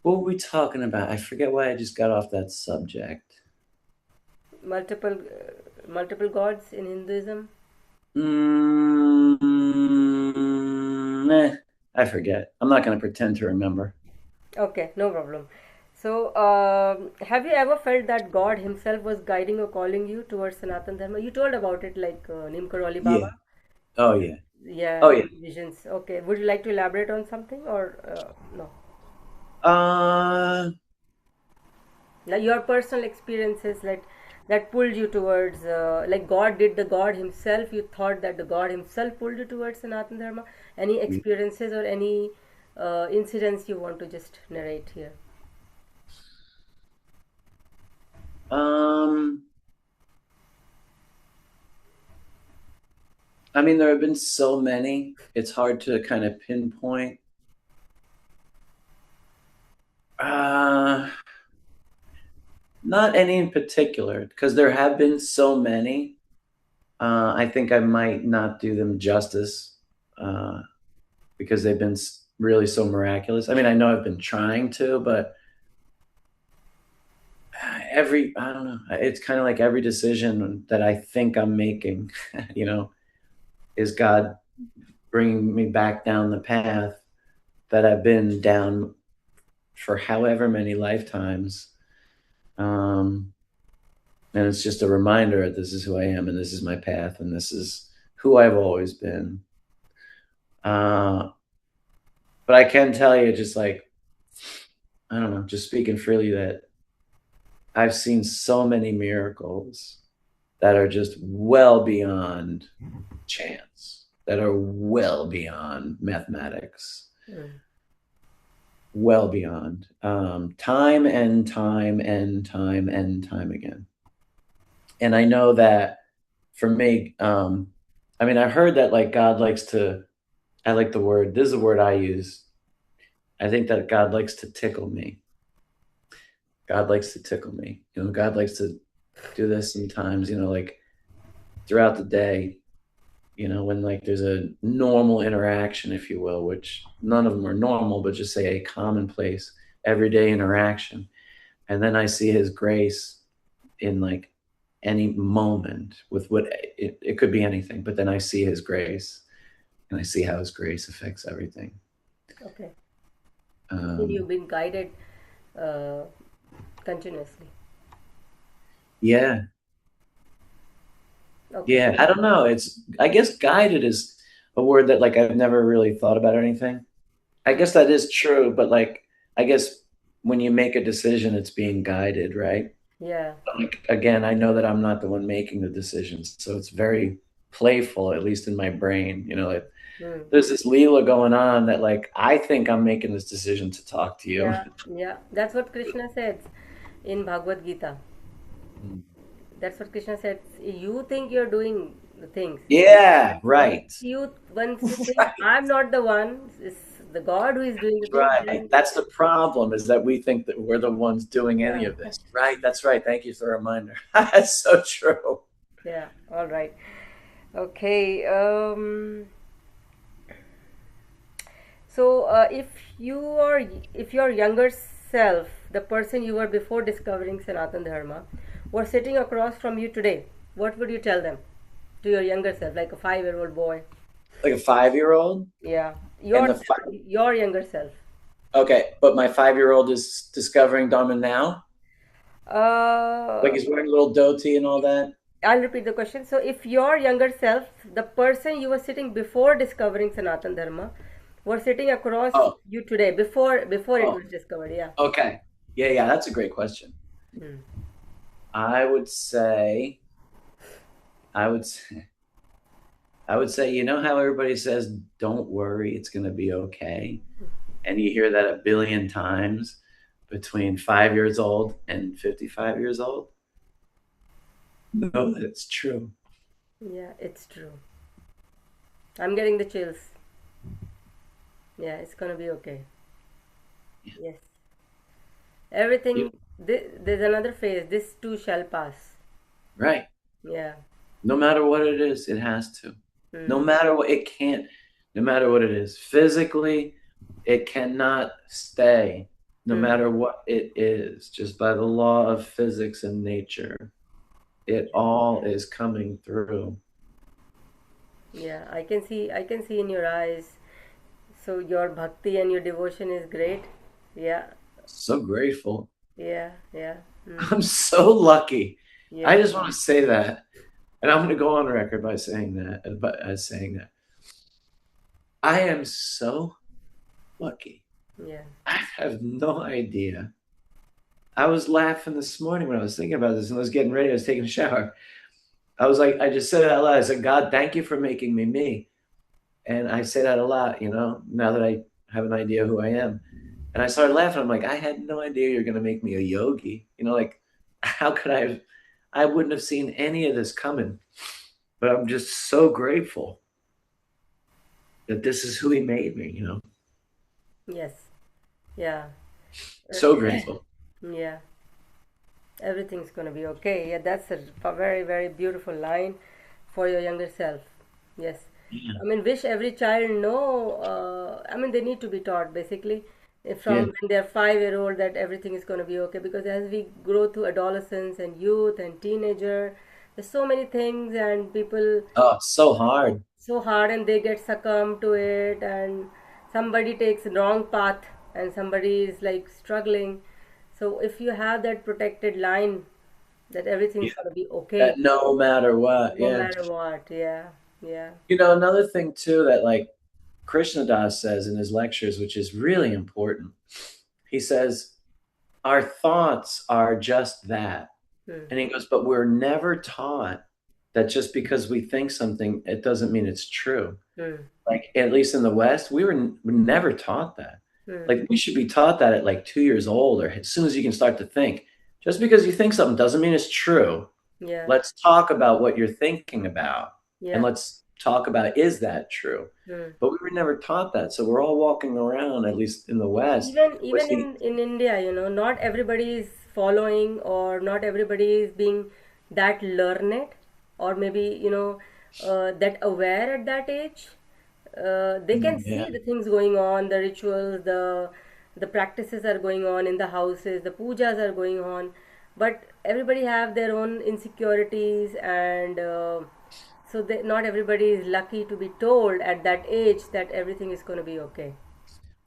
what were we talking about? I forget why I just got off that subject. Multiple gods in Hinduism. I forget. I'm not going to pretend to remember. Okay, no problem. So, have you ever felt that God Himself was guiding or calling you towards Sanatan Dharma? You told about it like Neem Karoli Baba. Yeah. Oh yeah. Yeah, Oh yeah. visions. Okay. Would you like to elaborate on something or no? Uh, Like your personal experiences, like that pulled you towards, like God did the God Himself. You thought that the God Himself pulled you towards Sanatan Dharma. Any experiences or any incidents you want to just narrate here? um, I mean, there have been so many. It's hard to kind of pinpoint. Uh, Not any in particular, because there have been so many. I think I might not do them justice, because they've been really so miraculous. I mean, I know I've been trying to, but I don't know. It's kind of like every decision that I think I'm making, you know, is God bringing me back down the path that I've been down for however many lifetimes. Um, and it's just a reminder that this is who I am, and this is my path, and this is who I've always been. Uh, but I can tell you, just like, I don't know, just speaking freely, that I've seen so many miracles that are just well beyond chance, that are well beyond mathematics, Mm. well beyond, time and time and time and time again. And I know that for me, I mean, I heard that like God likes to, I like the word, this is a word I use. I think that God likes to tickle me. God likes to tickle me. God likes to do this sometimes, like throughout the day, when like there's a normal interaction, if you will, which none of them are normal, but just say a commonplace everyday interaction. And then I see his grace in like any moment with what it could be anything, but then I see his grace and I see how his grace affects everything. Okay. You've Um, been guided uh, continuously. yeah. Okay. Yeah. I don't know. I guess guided is a word that like I've never really thought about or anything. I Hmm. guess that is true, but like, I guess when you make a decision, it's being guided, right? Yeah. But like, again, I know that I'm not the one making the decisions. So it's very playful, at least in my brain. Like, Hmm. there's this Leela going on that like I think I'm making this decision to talk to you. Yeah. Yeah. That's what Krishna says in Bhagavad Gita. That's what Krishna said. You think you're doing the things. Yeah, right. Once you think I'm not the one, it's the God who is doing the thing, Right. then That's the problem, is that we think that we're the ones doing any yeah. of this. Right. That's right. Thank you for the reminder. That's so true. Yeah. All right. Okay. So if your younger self, the person you were before discovering Sanatan Dharma, were sitting across from you today, what would you tell them to your younger self, like a 5-year-old boy? Like a 5-year-old Yeah, and your the your younger self. Okay, but my 5-year-old is discovering Dharma now. Like Uh, he's wearing a little dhoti and all that. I'll repeat the question. So, if your younger self, the person you were sitting before discovering Sanatan Dharma, were sitting across Oh, you today, before it oh, was discovered, yeah. okay. Yeah, yeah, that's a great question. Hmm. I would say, I would say, I would say, you know how everybody says, "Don't worry, it's going to be okay," and you hear that a billion times between 5 years old and 55 years old. No, that's true. Yeah, it's true. I'm getting the chills. Yeah, it's gonna be okay. Yes. You, Everything, there's another phase. This too shall pass. right. Yeah. No matter what it is, it has to. No Hmm. matter what, it can't. No matter what it is, physically, it cannot stay. No Hmm. matter what it is, just by the law of physics and nature, it all is coming through. Yeah, I can see in your eyes. So your bhakti and your devotion is great. Yeah, So grateful. yeah, yeah. Hmm. I'm so lucky. I Yes, just want to say that, and I'm going to go on record by saying that, I am so lucky. yeah. I have no idea. I was laughing this morning when I was thinking about this and I was getting ready. I was taking a shower. I was like, I just said it out loud. I said, God, thank you for making me me. And I say that a lot, now that I have an idea who I am. And I started laughing. I'm like, I had no idea you're going to make me a yogi. Like, how could I have? I wouldn't have seen any of this coming. But I'm just so grateful that this is who he made me. Yes, yeah. So grateful. Yeah, everything's gonna be okay. Yeah, that's a very, very beautiful line for your younger self. Yes. Yeah. I mean, wish every child know. I mean, they need to be taught basically from Yeah. when they're 5 year old that everything is going to be okay. Because as we grow through adolescence and youth and teenager, there's so many things and people Oh, it's so hard. so hard and they get succumb to it and somebody takes wrong path and somebody is like struggling. So if you have that protected line that Yeah. everything's going to be okay That no matter what. no Yeah. matter what. Yeah, yeah. Another thing too that like Krishna Das says in his lectures, which is really important, he says, our thoughts are just that. Hmm. And he goes, but we're never taught that just because we think something, it doesn't mean it's true. Hmm. Like, at least in the West, we're never taught that. Hmm. Like, we should be taught that at like 2 years old or as soon as you can start to think. Just because you think something doesn't mean it's true. Yeah, Let's talk about what you're thinking about and yeah. let's talk about, is that true? Hmm. But we were never taught that. So we're all walking around, at least in the West, Even with the, in India, not everybody is following or not everybody is being that learned or maybe that aware at that age. They can see yeah, the things going on, the rituals, the practices are going on in the houses, the pujas are going on, but everybody have their own insecurities and so not everybody is lucky to be told at that age that everything is going to be okay.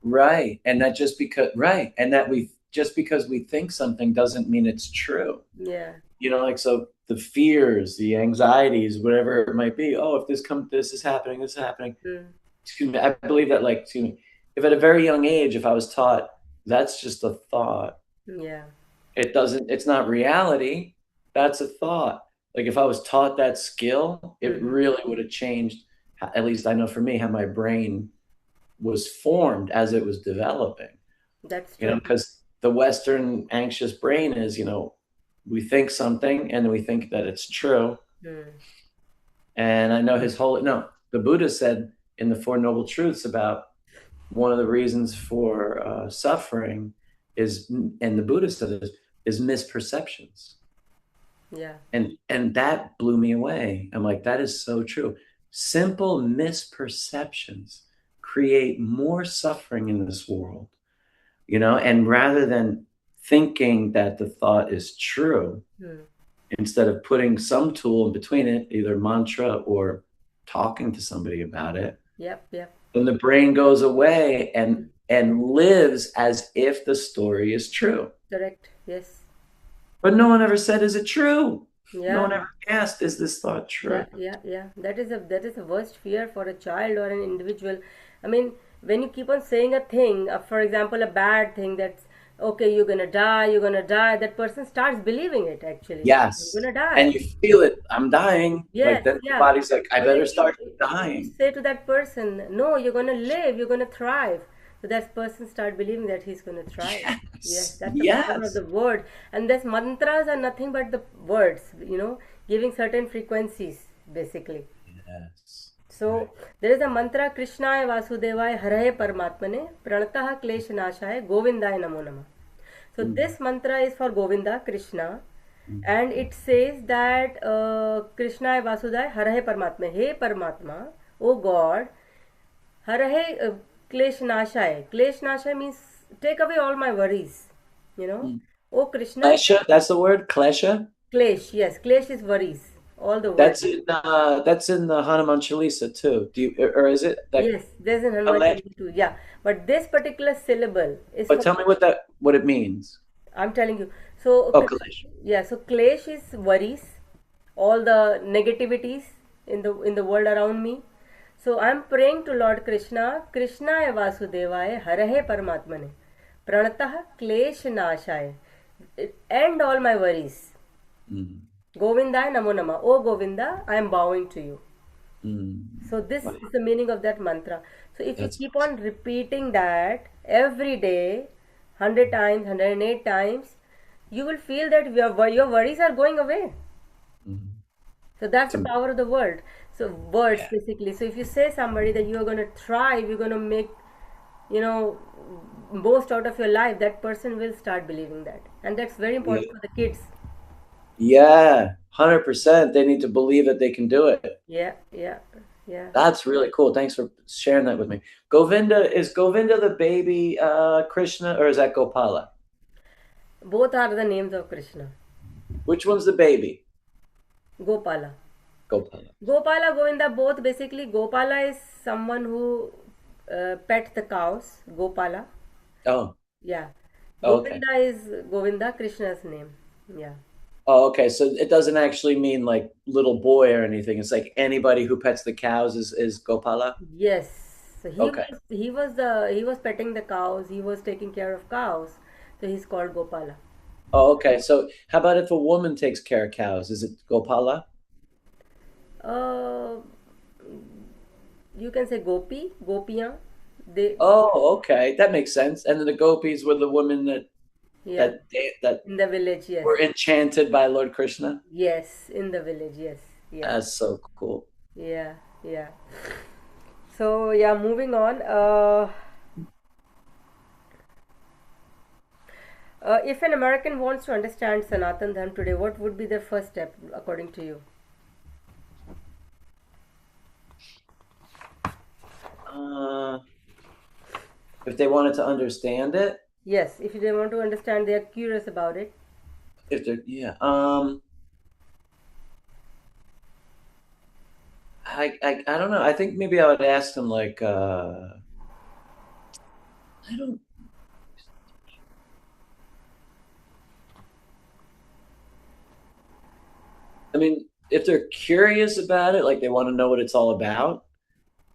right. And that just because, right. And that we, just because we think something doesn't mean it's true. Yeah. Like, so the fears, the anxieties, whatever it might be. Oh, if this is happening, this is happening. Mm. Excuse me. I believe that, like, excuse me, if at a very young age, if I was taught that's just a thought, Yeah. it's not reality. That's a thought. Like, if I was taught that skill, it Hmm. really would have changed, at least I know for me, how my brain was formed as it was developing. That's true. Because the Western anxious brain is, we think something and then we think that it's true. Hmm. And I know no, the Buddha said in the Four Noble Truths about one of the reasons for suffering is, and the Buddha said this, is misperceptions. Yeah. And that blew me away. I'm like, that is so true. Simple misperceptions create more suffering in this world, and rather than thinking that the thought is true, Hmm. instead of putting some tool in between it, either mantra or talking to somebody about it, Yep. Yep. then the brain goes away and and lives as if the story is true. Correct. Yes. But no one ever said, is it true? No Yeah. one ever asked, is this thought Yeah, true? yeah, yeah. That is a worst fear for a child or an individual. I mean, when you keep on saying a thing, for example, a bad thing that's okay, you're gonna die, you're gonna die. That person starts believing it actually. You're Yes. gonna And die. you feel it, I'm dying. Like Yes, then the yeah. body's like, I But better if you start if you dying. say to that person, no, you're gonna live, you're gonna thrive, so that person start believing that he's gonna thrive. Yes, Yes. that's the power of Yes. the word. And this mantras are nothing but the words, giving certain frequencies basically. Yes. So there is a mantra Krishnaya Vasudevaya Harahe Paramatmane Pranatah Kleshanashaya Govindaya Namo Namah. So Mm, this mantra is for Govinda, Krishna, mm, and it says that Krishnaya Vasudevaya Harahe Paramatma, Hey Paramatma, O God, Harahe Kleshanashaya. Kleshanashaya means take away all my worries, you know. mm. O Krishna, Klesha, that's the word, klesha. Klesh, yes, Klesh is worries, all the That's worries. in the Hanuman Chalisa too. Do you, or is it that Yes, there's an Hanuman Kalesh? Chalisa too. Yeah, but this particular syllable is But for. tell me what it means. I'm telling you. So, Oh, Kalesh. yeah. So Klesh is worries, all the negativities in the world around me. So I'm praying to Lord Krishna, Krishnaya Vasudevaya, Harahe Paramatmane, Pranatah Klesh Nashaya, end all my worries. Mm, Govindaya Namo Nama. Oh Govinda, I am bowing to you. mm. So this Wow, is the meaning of that mantra. So if you that's keep awesome. on repeating that every day, 100 times, 108 times, you will feel that your worries are going away. Mm. So that's It's the amazing. power of the word. So words Yeah. basically. So if you say somebody that you are going to thrive, you're going to make, you know, most out of your life, that person will start believing that. And that's very Yeah. important for the kids. Yeah. 100%. They need to believe that they can do it. Yeah, yeah, yeah. That's really cool. Thanks for sharing that with me. Is Govinda the baby Krishna, or is that Gopala? Both are the names of Krishna. Which one's the baby? Gopala. Gopala. Gopala, Govinda, both basically. Gopala is someone who pet the cows. Gopala. Oh, Yeah. okay. Govinda is Govinda, Krishna's name. Yeah. Oh, okay. So it doesn't actually mean like little boy or anything. It's like anybody who pets the cows is Gopala. Yes. So he Okay. was he was the he was petting the cows. He was taking care of cows. So he's called Gopala. Oh, okay. So how about if a woman takes care of cows? Is it Gopala? Uh, you can say Gopi, Gopiyan. They Oh, okay. That makes sense. And then the gopis were the women yeah that in the village. Yes. were enchanted by Lord Krishna. Yes, in the village. Yes. Yeah. That's so cool. Yeah. Yeah. So yeah, moving on. If an American wants to understand Sanatan Dharma today, what would be their first step, according to you? Uh, if they wanted to understand it, Yes, if they want to understand, they are curious about it. if they're yeah, I don't know. I think maybe I would ask them like, I don't. I mean, if they're curious about it, like they want to know what it's all about,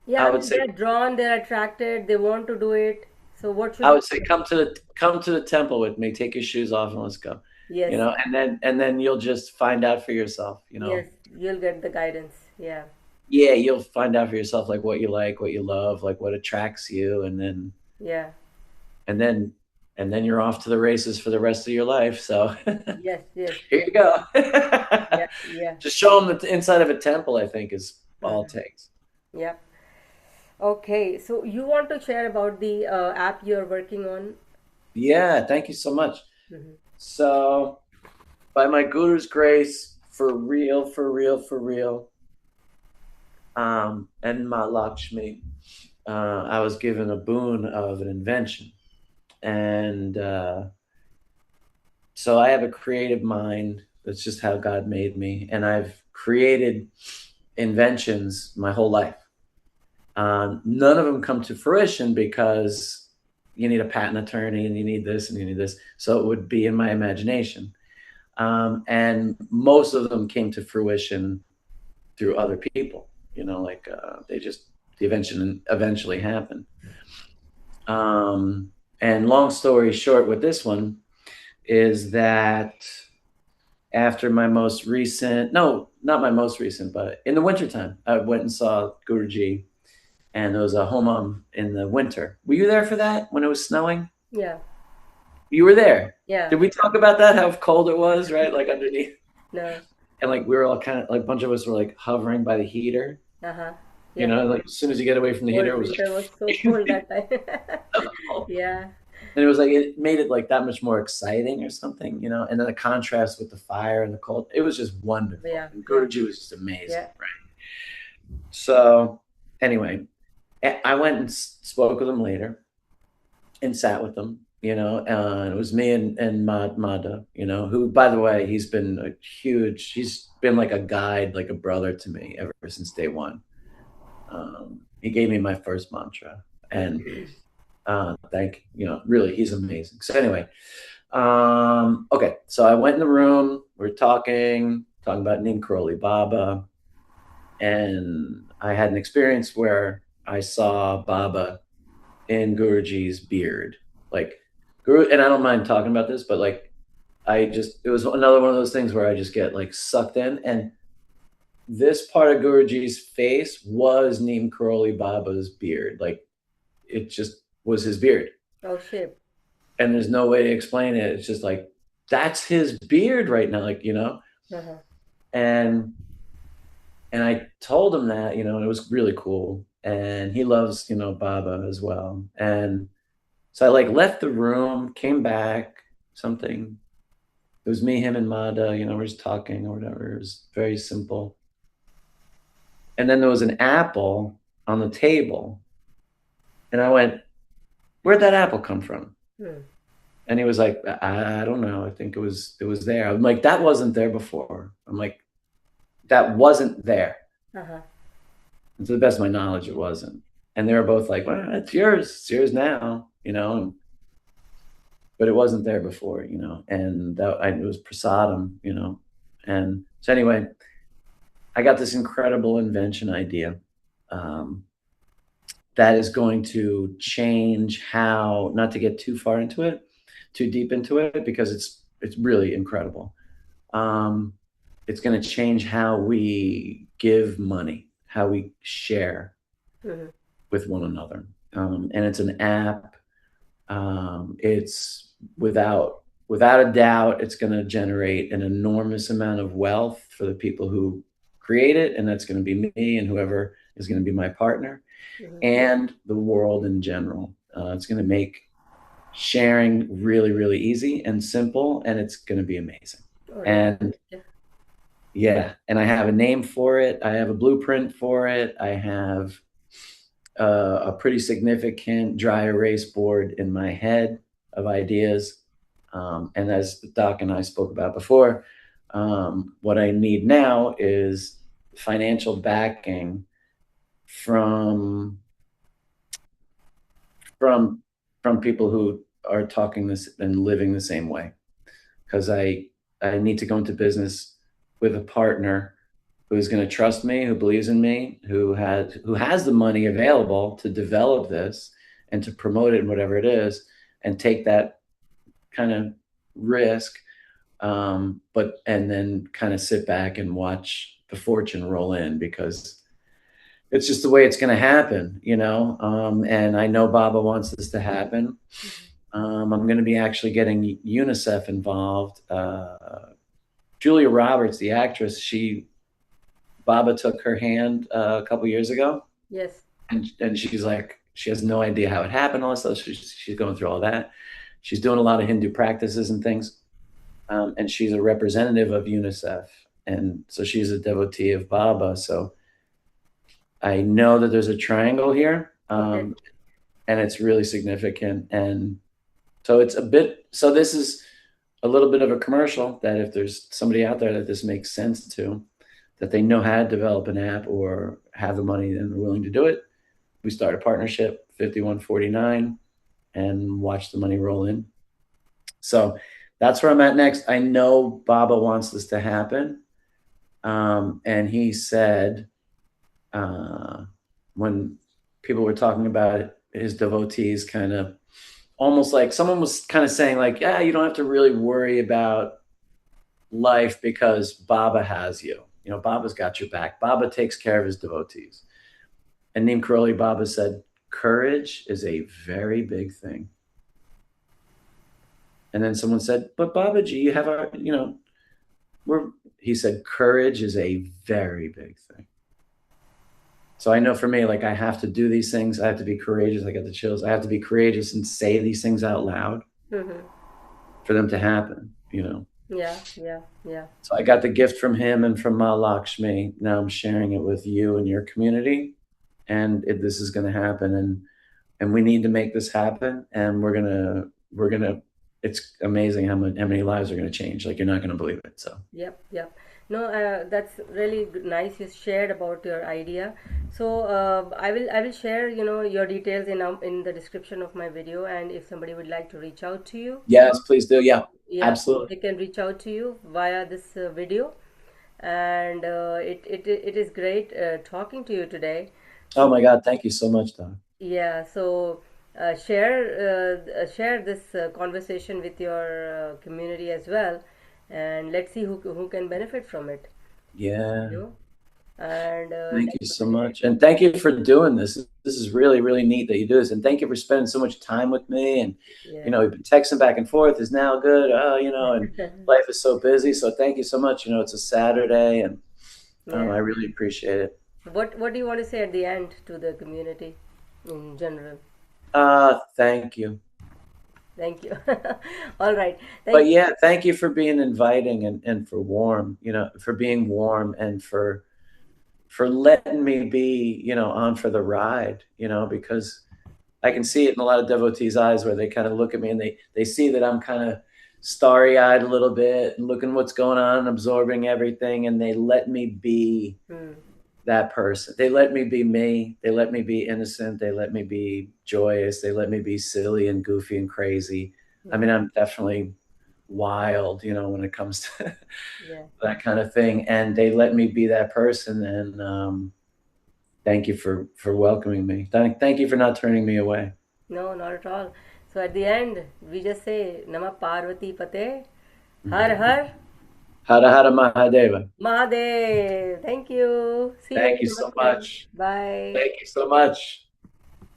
Yeah, I I would mean, say they're drawn, they're attracted, they want to do it. So, what should I we would say do? come to the temple with me. Take your shoes off and let's go. You Yes, know, and then you'll just find out for yourself. You yes, know, you'll get the guidance. Yeah, yeah, you'll find out for yourself like, what you love, like what attracts you, yeah, and then and then you're off to the races for the rest of your life. So yes, yes, here yes, you go. yeah, yeah, Just show them the inside of a temple. I think is all it uh-huh. takes. Yeah. Okay, so you want to share about the app you're working on? Yeah, thank you so much. Hmm. So, by my Guru's grace, for real, for real, for real, and my Lakshmi, I was given a boon of an invention. And so I have a creative mind. That's just how God made me. And I've created inventions my whole life. None of them come to fruition because you need a patent attorney and you need this and you need this. So it would be in my imagination. And most of them came to fruition through other people, like they eventually happened. And long story short with this one is that after my most recent, no, not my most recent, but in the wintertime, I went and saw Guruji, and there was a homam in the winter. Were you there for that when it was snowing? Yeah. You were there. Yeah. Did we talk about that? How cold it was, right? Like underneath. No. And like we were all kind of like a bunch of us were like hovering by the heater. Uh-huh. You know, like as soon as you get away from the heater, it was Winter was so cold that time. Yeah. and it was like it made it like that much more exciting or something, and then the contrast with the fire and the cold, it was just wonderful. Yeah. And Guruji was just amazing, Yeah. right? So anyway, I went and spoke with him later and sat with them, and it was me and Mada, who, by the way, he's been like a guide, like a brother to me ever since day one. He gave me my first mantra, and really, he's amazing. So anyway, okay, so I went in the room, we're talking about Neem Karoli Baba, and I had an experience where I saw Baba in Guruji's beard, like Guru, and I don't mind talking about this, but like it was another one of those things where I just get like sucked in, and this part of Guruji's face was Neem Karoli Baba's beard, like it just was his beard. Oh shit. And there's no way to explain it. It's just like that's his beard right now, like Uh-huh. and I told him that, and it was really cool. And he loves, Baba as well. And so I like left the room, came back, something. It was me, him, and Mada, we're just talking or whatever. It was very simple. And then there was an apple on the table. And I went, where'd that apple come from? And he was like, I don't know. I think it was there. I'm like, that wasn't there before. I'm like, that wasn't there. Uh-huh. And to the best of my knowledge, it wasn't. And they were both like, well, it's yours. It's yours now, but it wasn't there before, and it was prasadam, And so anyway, I got this incredible invention idea that is going to change how, not to get too deep into it, because it's really incredible. It's going to change how we give money, how we share with one another. And it's an app. It's without a doubt, it's going to generate an enormous amount of wealth for the people who create it. And that's going to be me and whoever is going to be my partner and the world in general. It's going to make sharing really, really easy and simple, and it's going to be amazing. And yeah, and I have a name for it. I have a blueprint for it. I have a pretty significant dry erase board in my head of ideas. And as Doc and I spoke about before, what I need now is financial backing from people who are talking this and living the same way. Because I need to go into business with a partner who's going to trust me, who believes in me, who has the money available to develop this and to promote it and whatever it is, and take that kind of risk, and then kind of sit back and watch the fortune roll in, because it's just the way it's going to happen, and I know Baba wants this to happen. I'm going to be actually getting UNICEF involved. Julia Roberts, the actress, Baba took her hand a couple years ago. Yes. And she's like, she has no idea how it happened, all this stuff. She's going through all that. She's doing a lot of Hindu practices and things. And she's a representative of UNICEF. And so she's a devotee of Baba. So I know that there's a triangle here. And it's really significant. And so this is a little bit of a commercial, that if there's somebody out there that this makes sense to, that they know how to develop an app or have the money and they're willing to do it, we start a partnership, 5149. and watch the money roll in. So that's where I'm at next. I know Baba wants this to happen. And he said, when people were talking about it, his devotees, kind of almost like someone was kind of saying like, yeah, you don't have to really worry about life because Baba has you. You know, Baba's got your back. Baba takes care of his devotees. And Neem Karoli Baba said, courage is a very big thing. And then someone said, but Babaji, you have our, you know, he said, courage is a very big thing. So I know for me, like I have to do these things. I have to be courageous. I got the chills. I have to be courageous and say these things out loud for them to happen, you know? Yeah. So I got the gift from him and from Ma Lakshmi. Now I'm sharing it with you and your community. And this is going to happen. And we need to make this happen. And we're going to, it's amazing how many lives are going to change. Like you're not going to believe it. So. Yep. No, that's really nice. You shared about your idea. So I will share your details in the description of my video, and if somebody would like to reach out to you, Yes, please do. Yeah, yeah, absolutely. they can reach out to you via this video, and it is great talking to you today. Oh So my God. Thank you so much, Don. yeah, so share this conversation with your community as well, and let's see who can benefit from it. Yeah. You know, and Thank you so much. And thank you for doing this. This is really, really neat that you do this. And thank you for spending so much time with me. And, you yeah, know, we've been texting back and forth. Is now good? You know, and life is so busy. So thank you so much. You know, it's a Saturday and yeah. I really appreciate it. What do you want to say at the end to the community in general? Thank you. Thank you. All right. But Thank you. yeah, thank you for being inviting and for warm, you know, for being warm and for letting me be, you know, on for the ride, you know, because I can see it in a lot of devotees' eyes where they kind of look at me and they see that I'm kind of starry-eyed a little bit and looking what's going on and absorbing everything, and they let me be Hmm. that person. They let me be me. They let me be innocent. They let me be joyous. They let me be silly and goofy and crazy. I Hmm. mean, I'm definitely wild, you know, when it comes to Yeah. that kind of thing. And they let me be that person. And thank you for welcoming me. Thank you for not turning me away. No, not at all. So at the end, we just say Nama Parvati Pate, Har Har Hara Hara Mahadeva. Mahadev. Thank you. See you. Thank you so Namaste. much. Bye. Thank you so much.